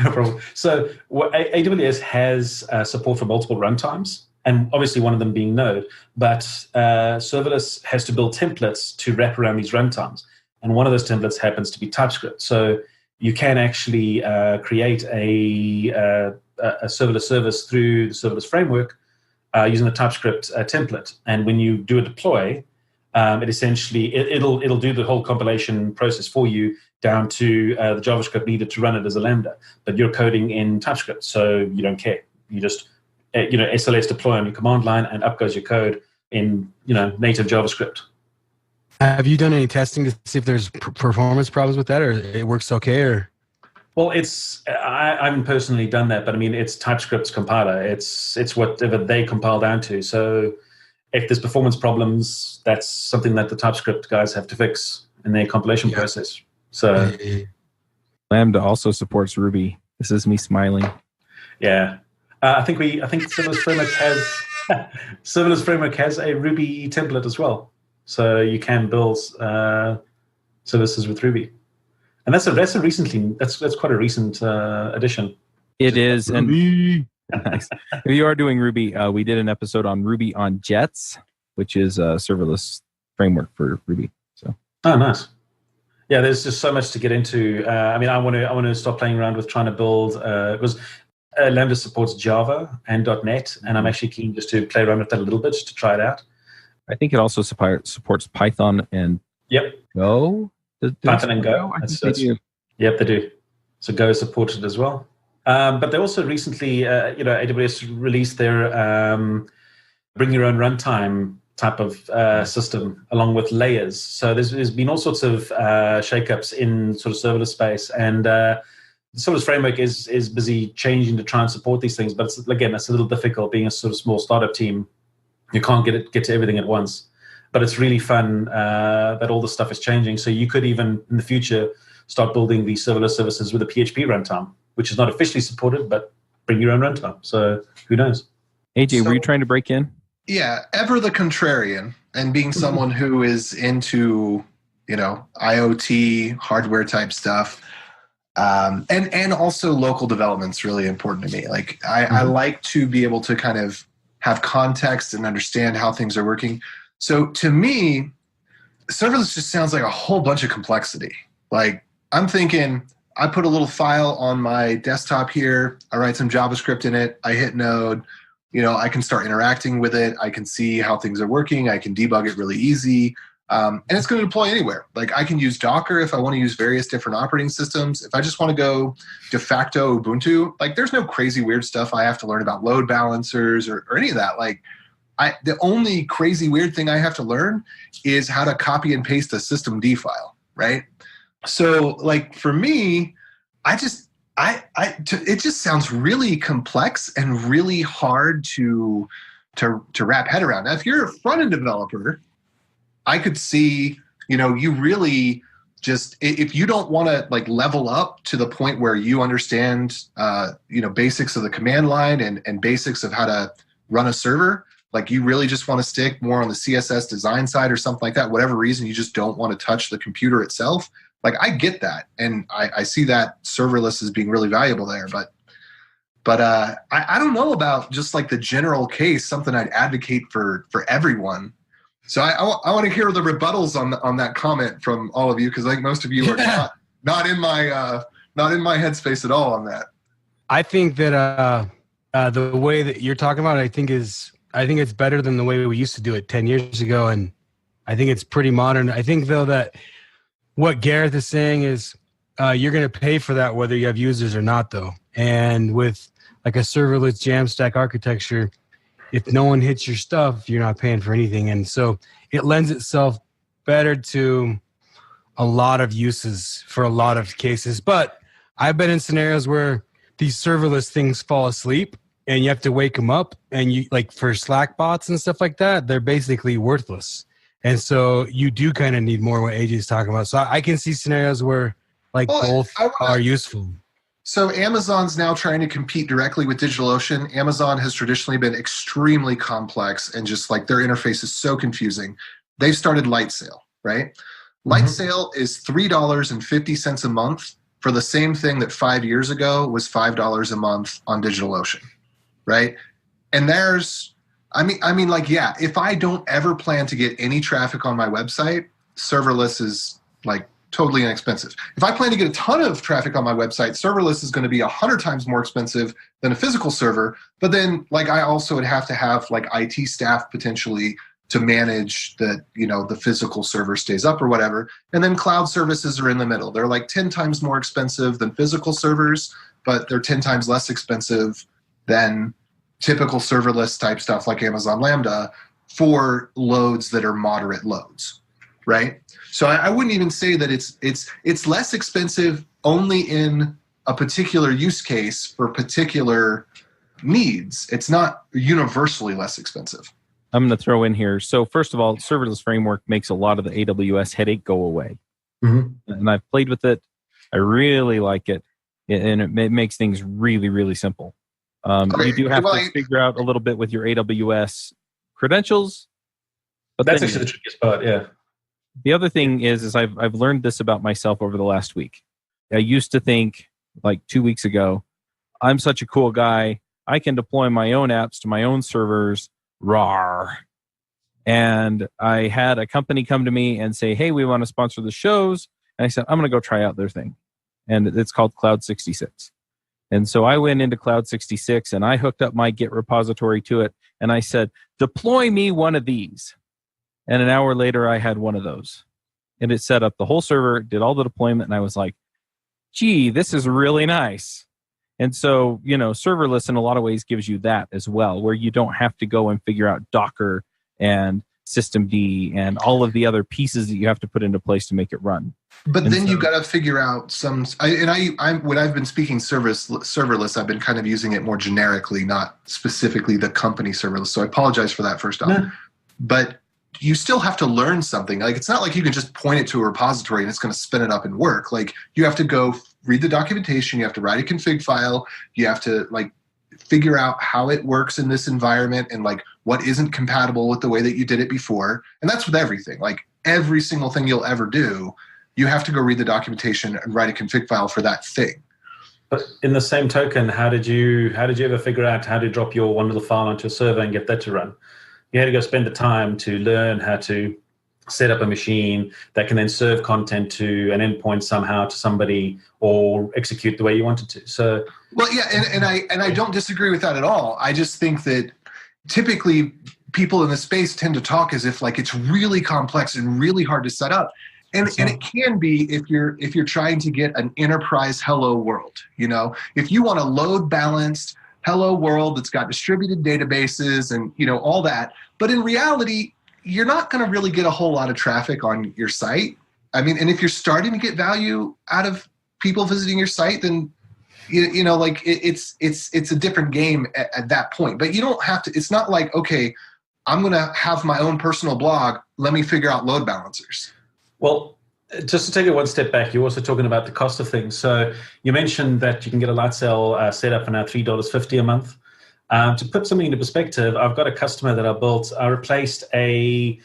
No problem. So AWS has support for multiple runtimes, and obviously one of them being Node, but serverless has to build templates to wrap around these runtimes. And one of those templates happens to be TypeScript. So you can actually create a serverless service through the serverless framework using the TypeScript template. And when you do a deploy, it essentially it'll do the whole compilation process for you down to the JavaScript needed to run it as a Lambda. But you're coding in TypeScript, so you don't care. You just SLS deploy on your command line, and up goes your code in native JavaScript. Have you done any testing to see if there's performance problems with that, or it works okay? Or well, I haven't personally done that, but I mean it's TypeScript's compiler. It's whatever they compile down to. So if there's performance problems, that's something that the TypeScript guys have to fix in their compilation process. So Lambda also supports Ruby. This is me smiling. Yeah, I think Serverless Framework has a Ruby template as well, so you can build services with Ruby, and that's quite a recent addition. It is, and nice. If you are doing Ruby, we did an episode on Ruby on Jets, which is a serverless framework for Ruby. So nice. Yeah, there's just so much to get into. I want to start playing around with trying to build because Lambda supports Java and .NET, and I'm actually keen just to play around with that a little bit just to try it out. I think it also supports Python and Go. Python and Go. They do. Yep, they do. So Go is supported as well. But they also recently, AWS released their bring your own runtime type of system along with layers. So there's been all sorts of shakeups in sort of serverless space, and the serverless framework is busy changing to try and support these things. But it's a little difficult being a sort of small startup team. You can't get to everything at once. But it's really fun that all this stuff is changing. So you could even in the future start building these serverless services with a PHP runtime, which is not officially supported, but bring your own runtime. So who knows? AJ, were you trying to break in? Yeah, ever the contrarian, and being someone who is into, IoT, hardware type stuff, and also local development's really important to me. Like I like to be able to kind of have context and understand how things are working. So to me, serverless just sounds like a whole bunch of complexity. Like I'm thinking, I put a little file on my desktop here. I write some JavaScript in it. I hit Node. I can start interacting with it. I can see how things are working. I can debug it really easy. And it's going to deploy anywhere. Like I can use Docker if I want to use various different operating systems. If I just want to go de facto Ubuntu, like there's no crazy weird stuff I have to learn about load balancers or any of that. Like the only crazy weird thing I have to learn is how to copy and paste a systemd file, right? So like for me, it just sounds really complex and really hard to wrap head around. Now, if you're a front-end developer, I could see, you really just, if you don't want to like level up to the point where you understand, basics of the command line and basics of how to run a server, like you really just want to stick more on the CSS design side or something like that, whatever reason, you just don't want to touch the computer itself. Like I get that. And I see that serverless as being really valuable there, but I don't know about just like the general case, something I'd advocate for everyone. So I want to hear the rebuttals on that comment from all of you, because I think most of you are not in my headspace at all on that. I think that the way that you're talking about it, I think it's better than the way we used to do it 10 years ago, and I think it's pretty modern. I think though that what Gareth is saying is you're going to pay for that whether you have users or not, though. And with like a serverless Jamstack architecture, if no one hits your stuff, you're not paying for anything. And so it lends itself better to a lot of uses for a lot of cases. But I've been in scenarios where these serverless things fall asleep and you have to wake them up. And you like for Slack bots and stuff like that, they're basically worthless. And so you do kind of need more what AJ is talking about. So I can see scenarios where like both are useful. So Amazon's now trying to compete directly with DigitalOcean. Amazon has traditionally been extremely complex and just like their interface is so confusing. They've started Lightsail, right? Lightsail is $3.50 a month for the same thing that 5 years ago was $5 a month on DigitalOcean, right? And there's, if I don't ever plan to get any traffic on my website, serverless is like totally inexpensive. If I plan to get a ton of traffic on my website, serverless is going to be 100 times more expensive than a physical server. But then like I also would have to have like IT staff potentially to manage that, the physical server stays up or whatever. And then cloud services are in the middle. They're like 10 times more expensive than physical servers, but they're 10 times less expensive than typical serverless type stuff like Amazon Lambda for loads that are moderate loads, right? So I wouldn't even say that it's less expensive only in a particular use case for particular needs. It's not universally less expensive. I'm going to throw in here. So first of all, serverless framework makes a lot of the AWS headache go away. And I've played with it. I really like it. And it makes things really, really simple. You do have to figure out a little bit with your AWS credentials. But that's actually the trickiest part, yeah. The other thing is I've learned this about myself over the last week. I used to think like 2 weeks ago, I'm such a cool guy. I can deploy my own apps to my own servers. Rawr. And I had a company come to me and say, hey, we want to sponsor the shows. And I said, I'm going to go try out their thing. And it's called Cloud 66. And so I went into Cloud 66 and I hooked up my Git repository to it. And I said, deploy me one of these. And an hour later, I had one of those. And it set up the whole server, did all the deployment, and I was like, gee, this is really nice. And so, serverless in a lot of ways gives you that as well, where you don't have to go and figure out Docker and systemd and all of the other pieces that you have to put into place to make it run. But then you got to figure out some. When I've been speaking serverless, I've been kind of using it more generically, not specifically the company serverless. So I apologize for that first off. No. But you still have to learn something. Like it's not like you can just point it to a repository and it's going to spin it up and work. Like you have to go read the documentation. You have to write a config file. You have to like figure out how it works in this environment and like what isn't compatible with the way that you did it before. And that's with everything. Like every single thing you'll ever do, you have to go read the documentation and write a config file for that thing. But in the same token, how did you ever figure out how to drop your one little file onto a server and get that to run? You had to go spend the time to learn how to set up a machine that can then serve content to an endpoint somehow to somebody or execute the way you wanted to. So, well, yeah, and I don't disagree with that at all. I just think that typically people in this space tend to talk as if like it's really complex and really hard to set up. And it can be if you're trying to get an enterprise hello world. If you want a load balanced, hello world that's got distributed databases and, all that. But in reality, you're not going to really get a whole lot of traffic on your site. I mean, and if you're starting to get value out of people visiting your site, then it's a different game at that point. But you don't have to. It's not like, okay, I'm going to have my own personal blog. Let me figure out load balancers. Well, just to take it one step back, you're also talking about the cost of things. So you mentioned that you can get a Lightsail set up for now $3.50 a month. To put something into perspective, I've got a customer that I built. I replaced a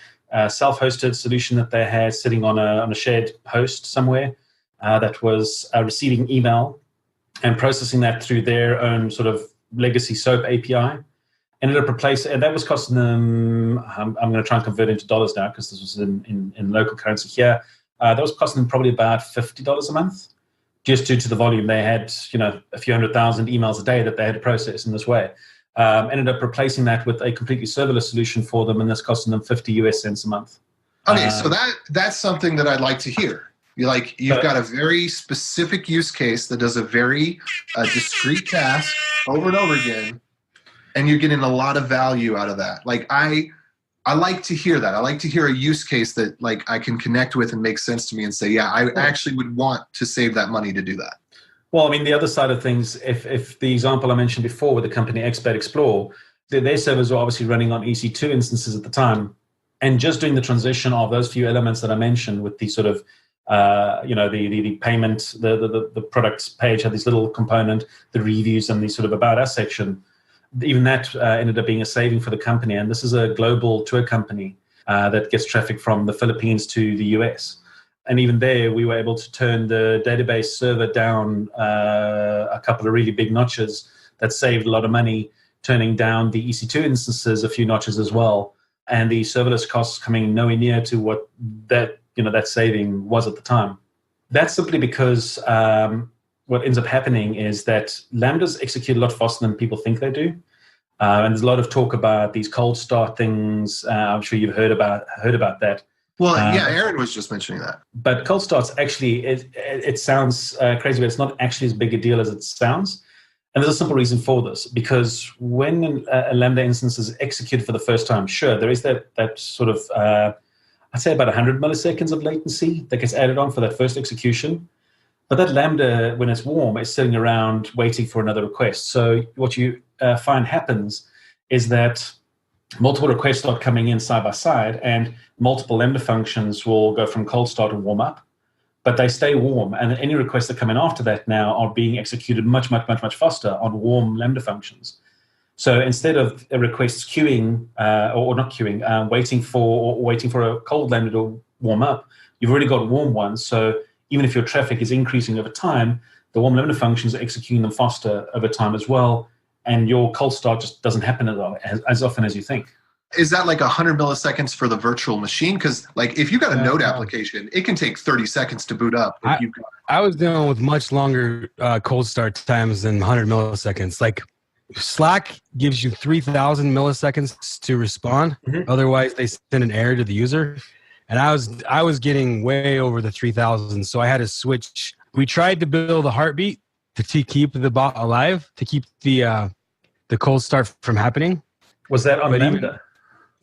self-hosted solution that they had sitting on a shared host somewhere that was receiving email and processing that through their own sort of legacy SOAP API. Ended up replacing, and that was costing them, I'm going to try and convert into dollars now because this was in local currency here. That was costing them probably about $50 a month, just due to the volume. They had, a few 100,000 emails a day that they had to process in this way. Ended up replacing that with a completely serverless solution for them, and that's costing them 50 US cents a month. Okay, so that's something that I'd like to hear. You've got a very specific use case that does a very discrete task over and over again, and you're getting a lot of value out of that. I like to hear that. I like to hear a use case that I can connect with and make sense to me and say, yeah, I actually would want to save that money to do that. Well, I mean, the other side of things, if the example I mentioned before with the company Expert Explore, their servers were obviously running on EC2 instances at the time, and just doing the transition of those few elements that I mentioned with the sort of, the payment, the products page had this little component, the reviews and the sort of about us section. Even that ended up being a saving for the company. And this is a global tour company that gets traffic from the Philippines to the US. And even there, we were able to turn the database server down a couple of really big notches that saved a lot of money, turning down the EC2 instances a few notches as well. And the serverless costs coming nowhere near to what that saving was at the time. That's simply because what ends up happening is that Lambdas execute a lot faster than people think they do. And there's a lot of talk about these cold start things. I'm sure you've heard about that. Well, yeah, Aaron was just mentioning that. But cold starts actually, it sounds crazy, but it's not actually as big a deal as it sounds. And there's a simple reason for this, because when a Lambda instance is executed for the first time, sure, there is that sort of, I'd say about 100 milliseconds of latency that gets added on for that first execution. But that Lambda, when it's warm, is sitting around waiting for another request. So what you find happens is that multiple requests start coming in side by side, and multiple Lambda functions will go from cold start and warm up, but they stay warm. And any requests that come in after that now are being executed much, much, much, much faster on warm Lambda functions. So instead of requests queuing or not queuing, waiting for a cold Lambda to warm up, you've already got warm ones. So even if your traffic is increasing over time, the warm Lambda functions are executing them faster over time as well, and your cold start just doesn't happen as often as you think. Is that 100 milliseconds for the virtual machine? Because if you've got a Node application, it can take 30 seconds to boot up. I was dealing with much longer cold start times than 100 milliseconds. Slack gives you 3,000 milliseconds to respond. Mm-hmm. Otherwise, they send an error to the user. And I was getting way over the 3,000, so I had to switch. We tried to build a heartbeat to keep the bot alive, to keep the cold start from happening. Was that on Lambda?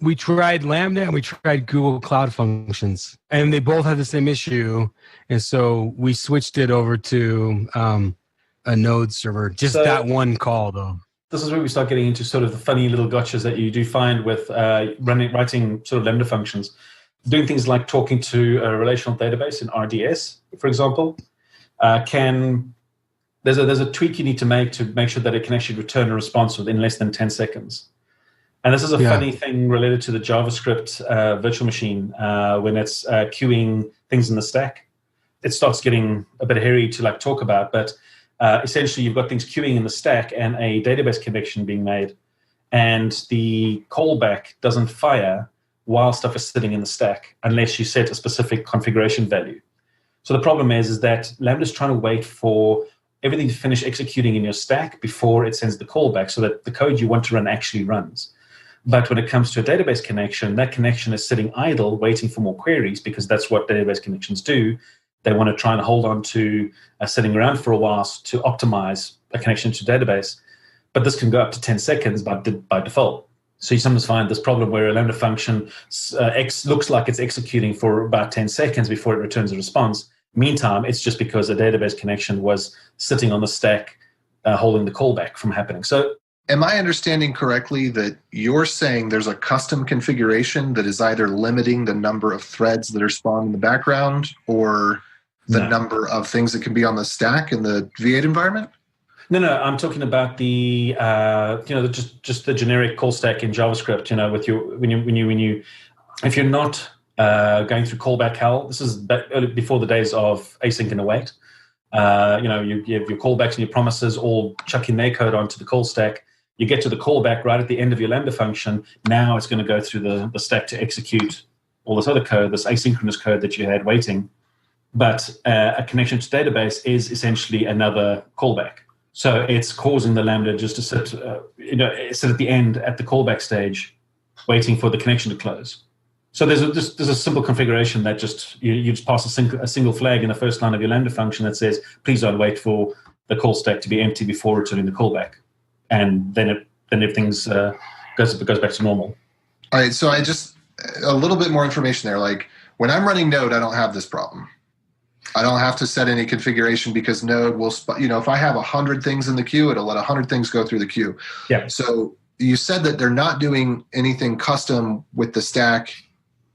We tried Lambda and we tried Google Cloud Functions, and they both had the same issue. And so we switched it over to a Node server. Just that one call, though. This is where we start getting into sort of the funny little gotchas that you do find with writing sort of Lambda functions. Doing things like talking to a relational database in RDS, for example, there's a tweak you need to make sure that it can actually return a response within less than 10 seconds. And this is a funny thing related to the JavaScript virtual machine when it's queuing things in the stack. It starts getting a bit hairy to talk about, but essentially you've got things queuing in the stack and a database connection being made, and the callback doesn't fire while stuff is sitting in the stack unless you set a specific configuration value. So the problem is that Lambda is trying to wait for everything to finish executing in your stack before it sends the callback so that the code you want to run actually runs. But when it comes to a database connection, that connection is sitting idle waiting for more queries, because that's what database connections do. They want to try and hold on to sitting around for a while to optimize a connection to database. but this can go up to 10 seconds by default. So you sometimes find this problem where a Lambda function X looks like it's executing for about 10 seconds before it returns a response. Meantime, it's just because a database connection was sitting on the stack holding the callback from happening. So am I understanding correctly that you're saying there's a custom configuration that is either limiting the number of threads that are spawned in the background or the number of things that can be on the stack in the V8 environment? No, I'm talking about the just the generic call stack in JavaScript. With if you're not going through callback hell, this is before the days of async and await. You have your callbacks and your promises all chucking their code onto the call stack. You get to the callback right at the end of your Lambda function. Now it's going to go through the stack to execute all this other code, this asynchronous code that you had waiting. But a connection to database is essentially another callback. So it's causing the Lambda just to sit at the end at the callback stage, waiting for the connection to close. So there's a simple configuration that you just pass a single flag in the first line of your Lambda function that says, please don't wait for the call stack to be empty before returning the callback, and then everything's goes back to normal. All right, so a little bit more information there. Like when I'm running Node, I don't have this problem. I don't have to set any configuration because Node will, if I have 100 things in the queue, it'll let 100 things go through the queue. Yeah. So you said that they're not doing anything custom with the stack,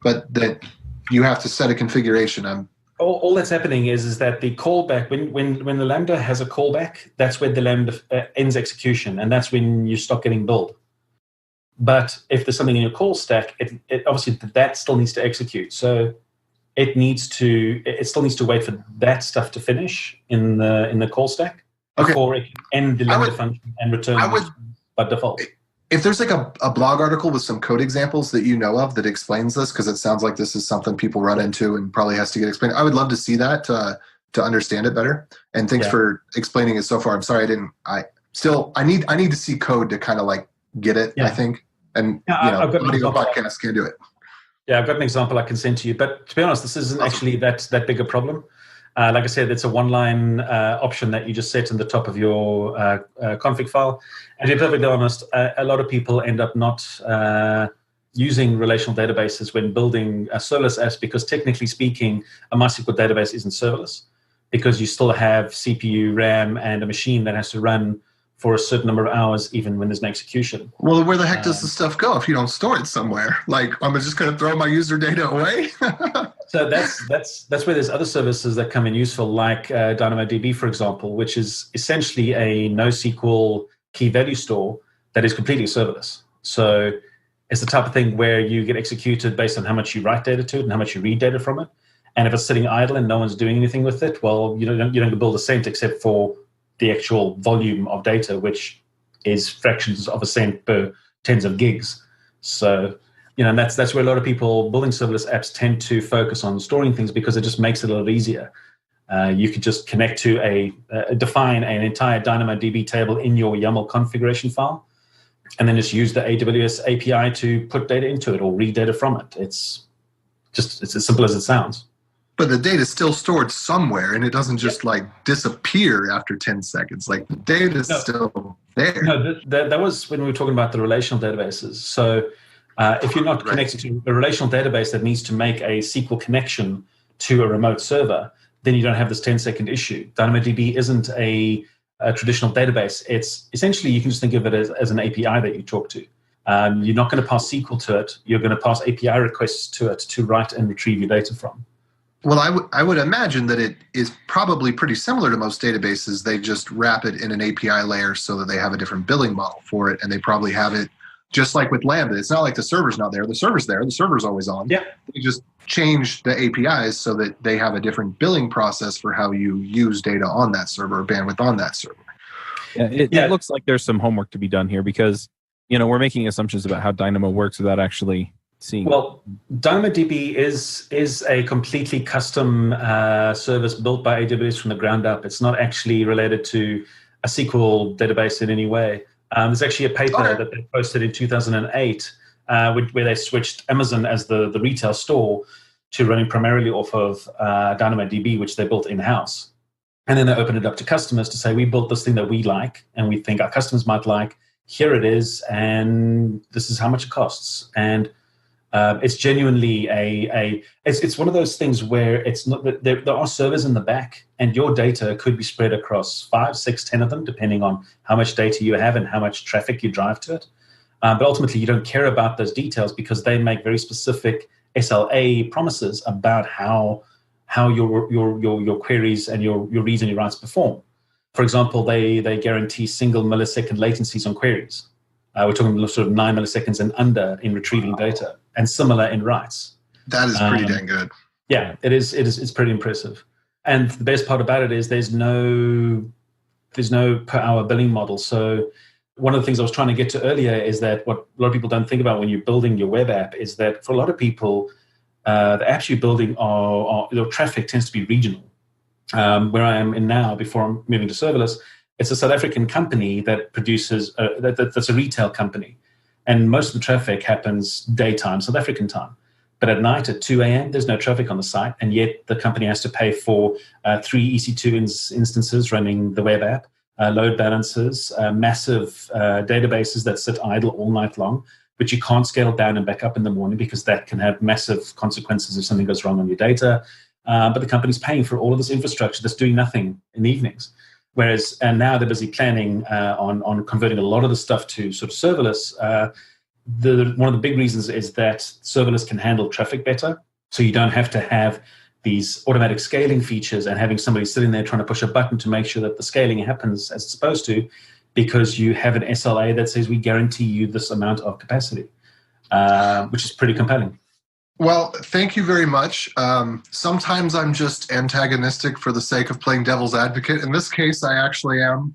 but that you have to set a configuration. All that's happening is that the callback, when the Lambda has a callback, that's where the Lambda ends execution, and that's when you stop getting billed. But if there's something in your call stack, it obviously that still needs to execute. So it still needs to wait for that stuff to finish in the call stack before it can end the Lambda function and return by default. If there's like a blog article with some code examples that you know of that explains this, because it sounds like this is something people run into and probably has to get explained, I would love to see that to understand it better. And thanks for explaining it so far. I'm sorry I need to see code to kind of like get it. I think, and audio podcasts can't do it. Yeah, I've got an example I can send to you. But to be honest, this isn't actually that big a problem. Like I said, it's a one-line option that you just set in the top of your config file. And to be perfectly honest, a lot of people end up not using relational databases when building serverless apps because technically speaking, a MySQL database isn't serverless because you still have CPU, RAM, and a machine that has to run for a certain number of hours, even when there's no execution. Well, where the heck does the stuff go if you don't store it somewhere? Like, I'm just going to throw my user data away? So that's where there's other services that come in useful, like DynamoDB, for example, which is essentially a NoSQL key value store that is completely serverless. So it's the type of thing where you get executed based on how much you write data to it and how much you read data from it. And if it's sitting idle and no one's doing anything with it, well, you don't build a cent except for the actual volume of data, which is fractions of a cent per tens of gigs. So, and that's where a lot of people building serverless apps tend to focus on storing things because it just makes it a lot easier. You could just connect to define an entire DynamoDB table in your YAML configuration file, and then just use the AWS API to put data into it or read data from it. It's as simple as it sounds. But the data is still stored somewhere, and it doesn't just disappear after 10 seconds. Like the data is still there. No, that was when we were talking about the relational databases. So if you're not connected to a relational database that needs to make a SQL connection to a remote server, then you don't have this 10-second issue. DynamoDB isn't a traditional database. It's essentially, you can just think of it as an API that you talk to. You're not going to pass SQL to it. You're going to pass API requests to it to write and retrieve your data from. Well, I would imagine that it is probably pretty similar to most databases. They just wrap it in an API layer so that they have a different billing model for it, and they probably have it just like with Lambda. It's not like the server's not there. The server's there. The server's always on. Yeah. They just change the APIs so that they have a different billing process for how you use data on that server or bandwidth on that server. It looks like there's some homework to be done here because, we're making assumptions about how Dynamo works without actually seeing. Well, DynamoDB is a completely custom service built by AWS from the ground up. It's not actually related to a SQL database in any way. There's actually a paper that they posted in 2008 where they switched Amazon as the retail store to running primarily off of DynamoDB, which they built in-house. And then they open it up to customers to say, we built this thing that we like and we think our customers might like. Here it is, and this is how much it costs. And it's genuinely it's one of those things where it's not that there are servers in the back, and your data could be spread across 5, 6, 10 of them, depending on how much data you have and how much traffic you drive to it. But ultimately, you don't care about those details because they make very specific SLA promises about how your queries and your reads and your writes perform. For example, they guarantee single millisecond latencies on queries. We're talking sort of 9 milliseconds and under in retrieving data, and similar in writes. That is pretty dang good. Yeah, it's pretty impressive. And the best part about it is there's no per hour billing model. So one of the things I was trying to get to earlier is that what a lot of people don't think about when you're building your web app is that for a lot of people, the apps you're building their traffic tends to be regional. Where I am in now, before I'm moving to serverless, it's a South African company that produces, that's a retail company. And most of the traffic happens daytime, South African time. But at night at 2 a.m., there's no traffic on the site. And yet the company has to pay for 3 EC2 instances running the web app, load balancers, massive databases that sit idle all night long, which you can't scale down and back up in the morning because that can have massive consequences if something goes wrong on your data. But the company's paying for all of this infrastructure that's doing nothing in the evenings. And now they're busy planning on converting a lot of the stuff to sort of serverless. One of the big reasons is that serverless can handle traffic better. So you don't have to have these automatic scaling features and having somebody sitting there trying to push a button to make sure that the scaling happens as it's supposed to, because you have an SLA that says we guarantee you this amount of capacity, which is pretty compelling. Well, thank you very much. Sometimes I'm just antagonistic for the sake of playing devil's advocate. In this case, I actually am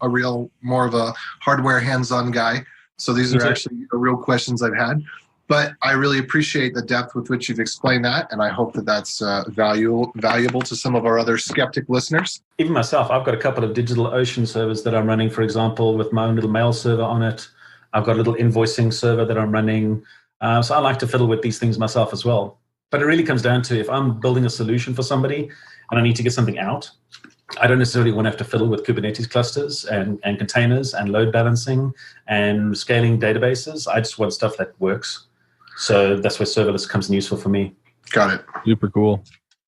more of a hardware hands-on guy. So these are actually real questions I've had. But I really appreciate the depth with which you've explained that, and I hope that that's valuable to some of our other skeptic listeners. Even myself, I've got a couple of DigitalOcean servers that I'm running, for example, with my own little mail server on it. I've got a little invoicing server that I'm running. So I like to fiddle with these things myself as well. But it really comes down to if I'm building a solution for somebody and I need to get something out, I don't necessarily want to have to fiddle with Kubernetes clusters and containers and load balancing and scaling databases. I just want stuff that works. So that's where serverless comes in useful for me. Got it. Super cool.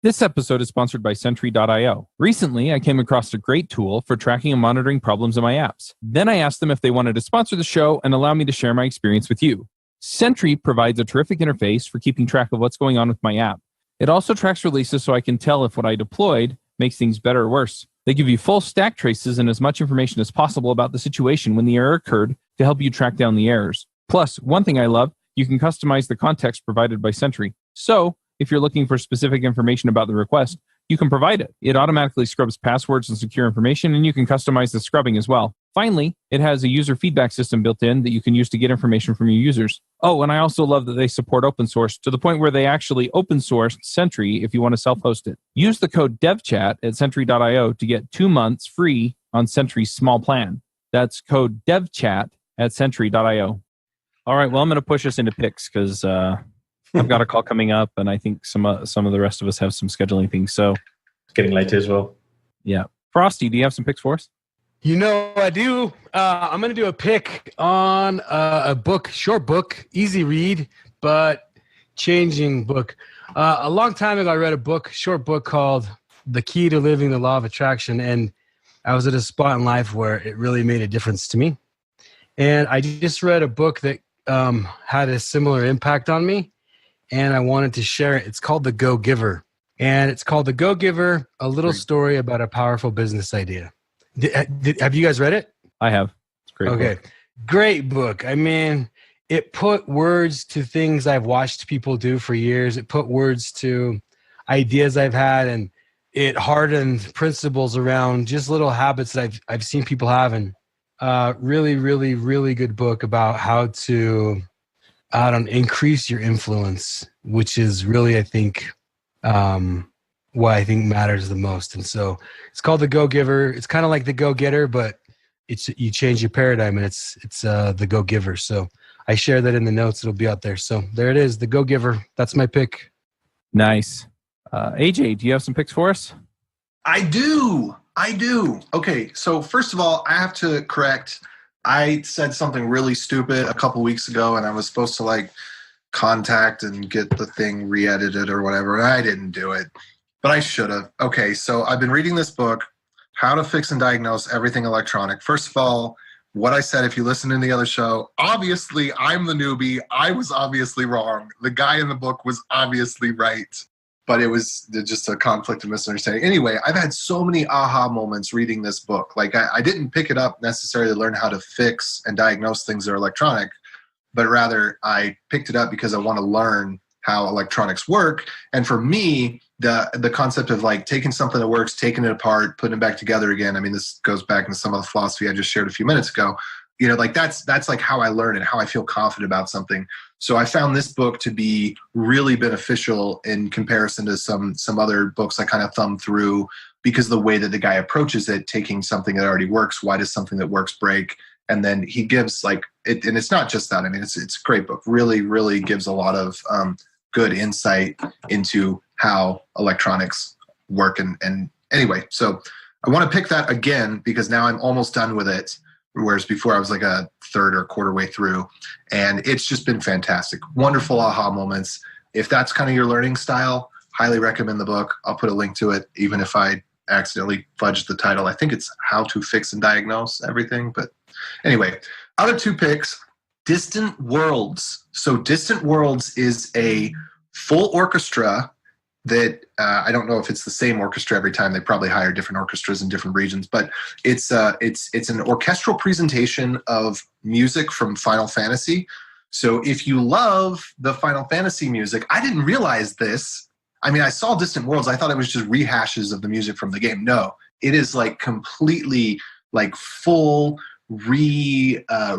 This episode is sponsored by Sentry.io. Recently, I came across a great tool for tracking and monitoring problems in my apps. Then I asked them if they wanted to sponsor the show and allow me to share my experience with you. Sentry provides a terrific interface for keeping track of what's going on with my app. It also tracks releases so I can tell if what I deployed makes things better or worse. They give you full stack traces and as much information as possible about the situation when the error occurred to help you track down the errors. Plus, one thing I love, you can customize the context provided by Sentry. So, if you're looking for specific information about the request, you can provide it. It automatically scrubs passwords and secure information, and you can customize the scrubbing as well. Finally, it has a user feedback system built in that you can use to get information from your users. Oh, and I also love that they support open source to the point where they actually open sourced Sentry if you want to self-host it. Use the code devchat at Sentry.io to get 2 months free on Sentry's small plan. That's code devchat at Sentry.io. All right, well, I'm going to push us into picks because I've got a call coming up, and I think some of the rest of us have some scheduling things. So It's getting late as well. Yeah. Frosty, do you have some picks for us? You know, I do. I'm going to do a pick on a book, short book, easy read, but changing book. A long time ago, I read a short book called The Key to Living the Law of Attraction, and I was at a spot in life where it really made a difference to me. And I just read a book that had a similar impact on me, and I wanted to share it. It's called The Go-Giver, and it's called The Go-Giver, a little story about a powerful business idea. Have you guys read it? I have. It's great. Okay. Book. Great book. I mean, it put words to things I've watched people do for years. It put words to ideas I've had, and it hardened principles around just little habits that I've seen people have. And really, really, really good book about how to increase your influence, which is really, I think, what I think matters the most. And so it's called The Go-Giver. It's kind of like The Go-Getter, but you change your paradigm, and it's The Go-Giver. So I share that in the notes. It'll be out there. So there it is, The Go-Giver. That's my pick. Nice. AJ, do you have some picks for us? I do. I do. Okay, so first of all, I have to correct. I said something really stupid a couple weeks ago, and I was supposed to like contact and get the thing re-edited or whatever, and I didn't do it, but I should have. Okay, so I've been reading this book, How to Fix and Diagnose Everything Electronic. First of all, what I said, if you listen in the other show, obviously I'm the newbie. I was obviously wrong. The guy in the book was obviously right, but it was just a conflict of misunderstanding. Anyway, I've had so many aha moments reading this book. Like I didn't pick it up necessarily to learn how to fix and diagnose things that are electronic, but rather I picked it up because I want to learn how electronics work. And for me, the concept of like taking something that works, taking it apart, putting it back together again. I mean, this goes back into some of the philosophy I just shared a few minutes ago. You know, like that's like how I learn and how I feel confident about something. So I found this book to be really beneficial in comparison to some other books I kind of thumbed through, because of the way that the guy approaches it, taking something that already works, why does something that works break? And then he gives like it, and it's not just that. I mean, it's a great book. Really, really gives a lot of good insight into how electronics work. And anyway, so I want to pick that again because now I'm almost done with it. Whereas before I was like a third or quarter way through, and it's just been fantastic. Wonderful aha moments. If that's kind of your learning style, highly recommend the book. I'll put a link to it, even if I accidentally fudged the title. I think it's How to Fix and Diagnose Everything. But anyway, other two picks, Distant Worlds. So Distant Worlds is a full orchestra that I don't know if it's the same orchestra every time. They probably hire different orchestras in different regions, but it's an orchestral presentation of music from Final Fantasy. So if you love the Final Fantasy music, I didn't realize this. I mean, I saw Distant Worlds. I thought it was just rehashes of the music from the game. No, it is like completely like full reimagined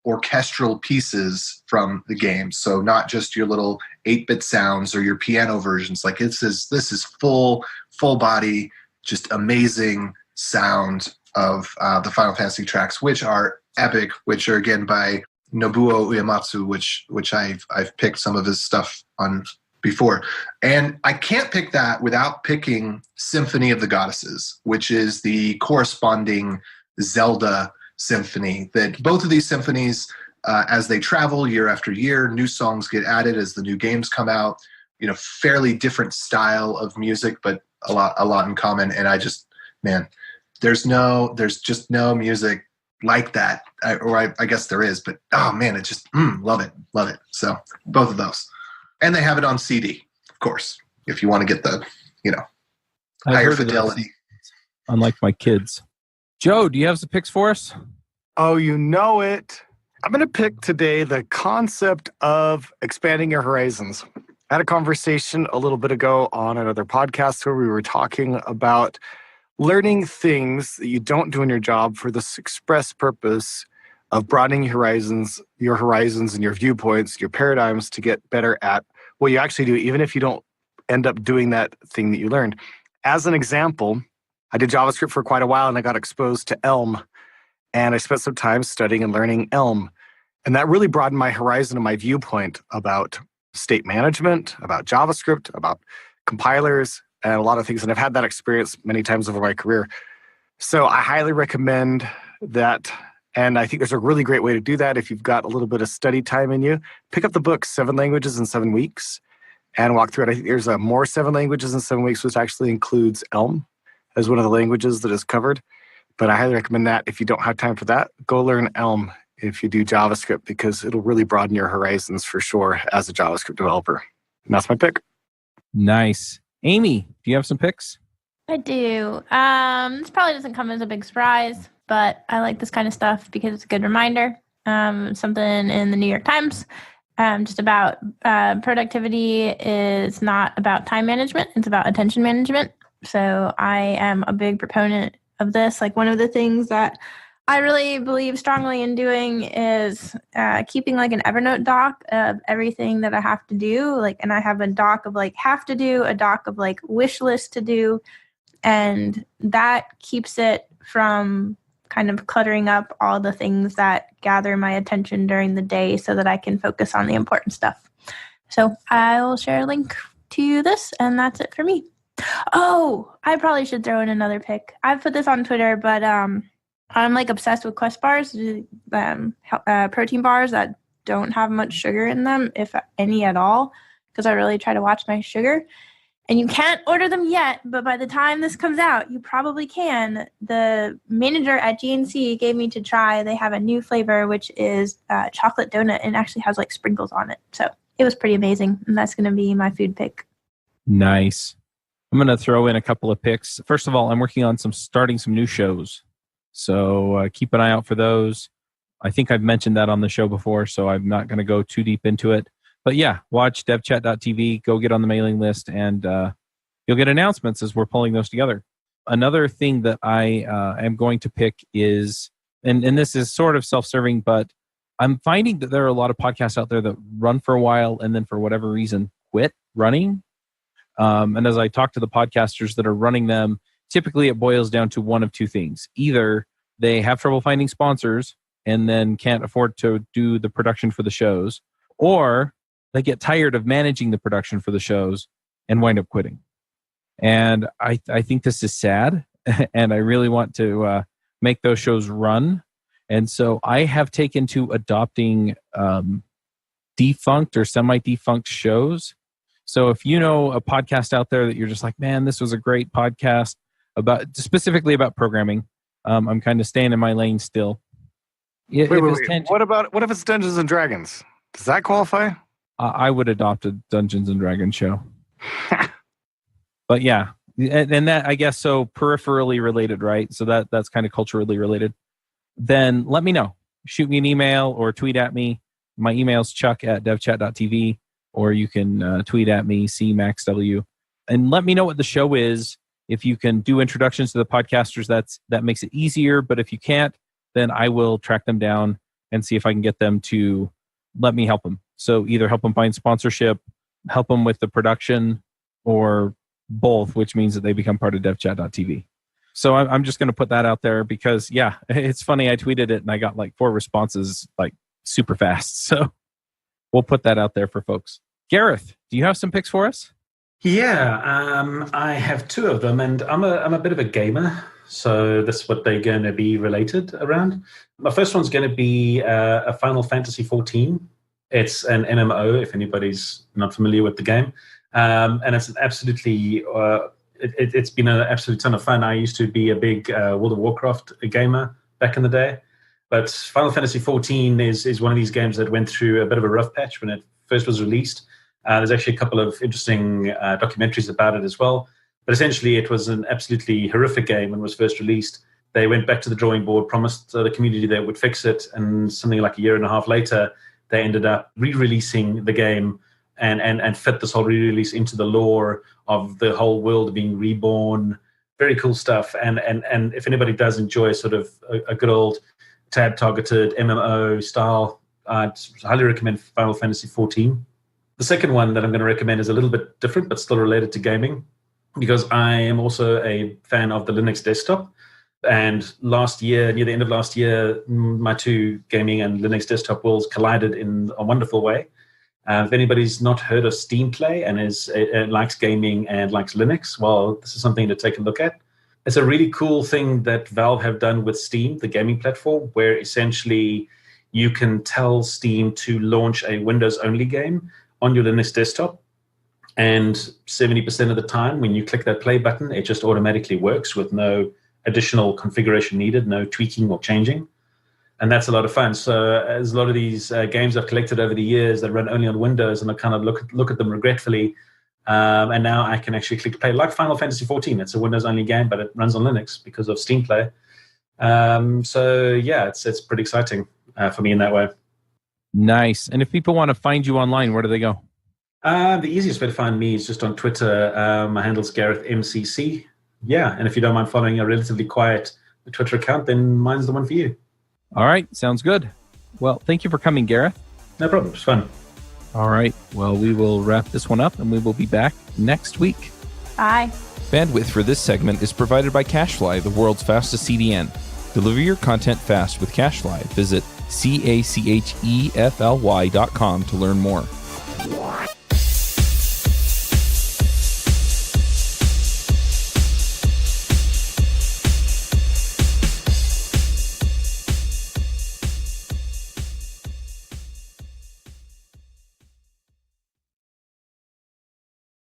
orchestral pieces from the game. So not just your little 8-bit sounds or your piano versions. Like this is full body, just amazing sound of the Final Fantasy tracks, which are epic, which are again by Nobuo Uematsu, which I've picked some of his stuff on before. And I can't pick that without picking Symphony of the Goddesses, which is the corresponding Zelda symphony. That both of these symphonies, as they travel year after year, new songs get added as the new games come out. You know, fairly different style of music, but a lot in common. And I just, man, there's just no music like that. I guess there is, but oh man, it just love it. So both of those, and they have it on CD, of course, if you want to get the higher fidelity. Unlike my kids. Joe, do you have some picks for us? Oh, you know it. I'm going to pick today the concept of expanding your horizons. I had a conversation a little bit ago on another podcast where we were talking about learning things that you don't do in your job for this express purpose of broadening your horizons and your viewpoints, your paradigms to get better at what you actually do, even if you don't end up doing that thing that you learned. As an example, I did JavaScript for quite a while and I got exposed to Elm. And I spent some time studying and learning Elm. And that really broadened my horizon and my viewpoint about state management, about JavaScript, about compilers, and a lot of things. And I've had that experience many times over my career. So I highly recommend that. And I think there's a really great way to do that if you've got a little bit of study time in you. Pick up the book, 7 Languages in 7 Weeks, and walk through it. I think there's a more 7 Languages in 7 Weeks, which actually includes Elm as one of the languages that is covered. But I highly recommend that. If you don't have time for that, go learn Elm if you do JavaScript, because it'll really broaden your horizons for sure as a JavaScript developer. And that's my pick. Nice. Aimee, do you have some picks? I do. This probably doesn't come as a big surprise, but I like this kind of stuff because it's a good reminder. Something in the New York Times, just about productivity is not about time management. It's about attention management. So I am a big proponent of this. Like, one of the things that I really believe strongly in doing is keeping like an Evernote doc of everything that I have to do. Like, and I have a doc of like have to do, a doc of like wish list to do. And that keeps it from kind of cluttering up all the things that gather my attention during the day so that I can focus on the important stuff. So I will share a link to this, and that's it for me. Oh, I probably should throw in another pick. I've put this on Twitter, but I'm like obsessed with Quest bars, protein bars that don't have much sugar in them, if any at all, because I really try to watch my sugar. And you can't order them yet, but by the time this comes out, you probably can. The manager at GNC gave me to try. They have a new flavor, which is chocolate donut, and actually has like sprinkles on it. So it was pretty amazing, and that's going to be my food pick. Nice. I'm going to throw in a couple of picks. First of all, I'm working on starting some new shows. So keep an eye out for those. I think I've mentioned that on the show before, so I'm not going to go too deep into it. But yeah, watch devchat.tv, go get on the mailing list, and you'll get announcements as we're pulling those together. Another thing that I am going to pick is, and this is sort of self-serving, but I'm finding that there are a lot of podcasts out there that run for a while and then for whatever reason quit running. And as I talk to the podcasters that are running them, typically it boils down to one of two things. Either they have trouble finding sponsors and then can't afford to do the production for the shows, or they get tired of managing the production for the shows and wind up quitting. And I think this is sad, and I really want to make those shows run. And so I have taken to adopting defunct or semi-defunct shows. So if you know a podcast out there that you're just like, man, this was a great podcast specifically about programming, I'm kind of staying in my lane still. Wait. What if it's Dungeons and Dragons? Does that qualify? I would adopt a Dungeons and Dragons show. But yeah, and that, I guess, so peripherally related, right? So that's kind of culturally related. Then let me know. Shoot me an email or tweet at me. My email's chuck@devchat.tv, or you can tweet at me, cmaxw, and let me know what the show is. If you can do introductions to the podcasters, that makes it easier. But if you can't, then I will track them down and see if I can get them to let me help them. So either help them find sponsorship, help them with the production, or both, which means that they become part of devchat.tv. So I'm just going to put that out there because, yeah, it's funny. I tweeted it and I got like 4 responses like super fast. So we'll put that out there for folks. Gareth, do you have some picks for us? Yeah, I have 2 of them, and I'm a bit of a gamer, so this is what they're going to be related around. My first one's going to be a Final Fantasy 14. It's an MMO, if anybody's not familiar with the game, and it's an absolutely it's been an absolute ton of fun. I used to be a big World of Warcraft gamer back in the day, but Final Fantasy 14 is one of these games that went through a bit of a rough patch when it first was released. There's actually a couple of interesting documentaries about it as well. But essentially, it was an absolutely horrific game when it was first released. They went back to the drawing board, promised the community they would fix it, and something like a year and a half later, they ended up re-releasing the game and fit this whole re-release into the lore of the whole world being reborn. Very cool stuff. And if anybody does enjoy sort of a good old tab-targeted MMO style, I'd highly recommend Final Fantasy 14. The second one that I'm going to recommend is a little bit different, but still related to gaming, because I am also a fan of the Linux desktop. And last year, near the end of last year, my 2 gaming and Linux desktop worlds collided in a wonderful way. If anybody's not heard of Steam Play and likes gaming and likes Linux, well, this is something to take a look at. It's a really cool thing that Valve have done with Steam, the gaming platform, where essentially you can tell Steam to launch a Windows-only game on your Linux desktop. And 70% of the time, when you click that play button, it just automatically works with no additional configuration needed, no tweaking or changing. And that's a lot of fun. So there's a lot of these games I've collected over the years that run only on Windows, and I kind of look at them regretfully. And now I can actually click play, like Final Fantasy 14. It's a Windows-only game, but it runs on Linux because of Steam Play. So yeah, it's pretty exciting for me in that way. Nice. And if people want to find you online, where do they go? The easiest way to find me is just on Twitter. My handle's Gareth MCC. Yeah, and if you don't mind following a relatively quiet Twitter account, then mine's the one for you. All right, sounds good. Well, thank you for coming, Gareth. No problem, it's fun. All right, well, we will wrap this one up, and we will be back next week. Bye. Bandwidth for this segment is provided by CacheFly, the world's fastest CDN. Deliver your content fast with CacheFly. Visit CacheFly.com to learn more.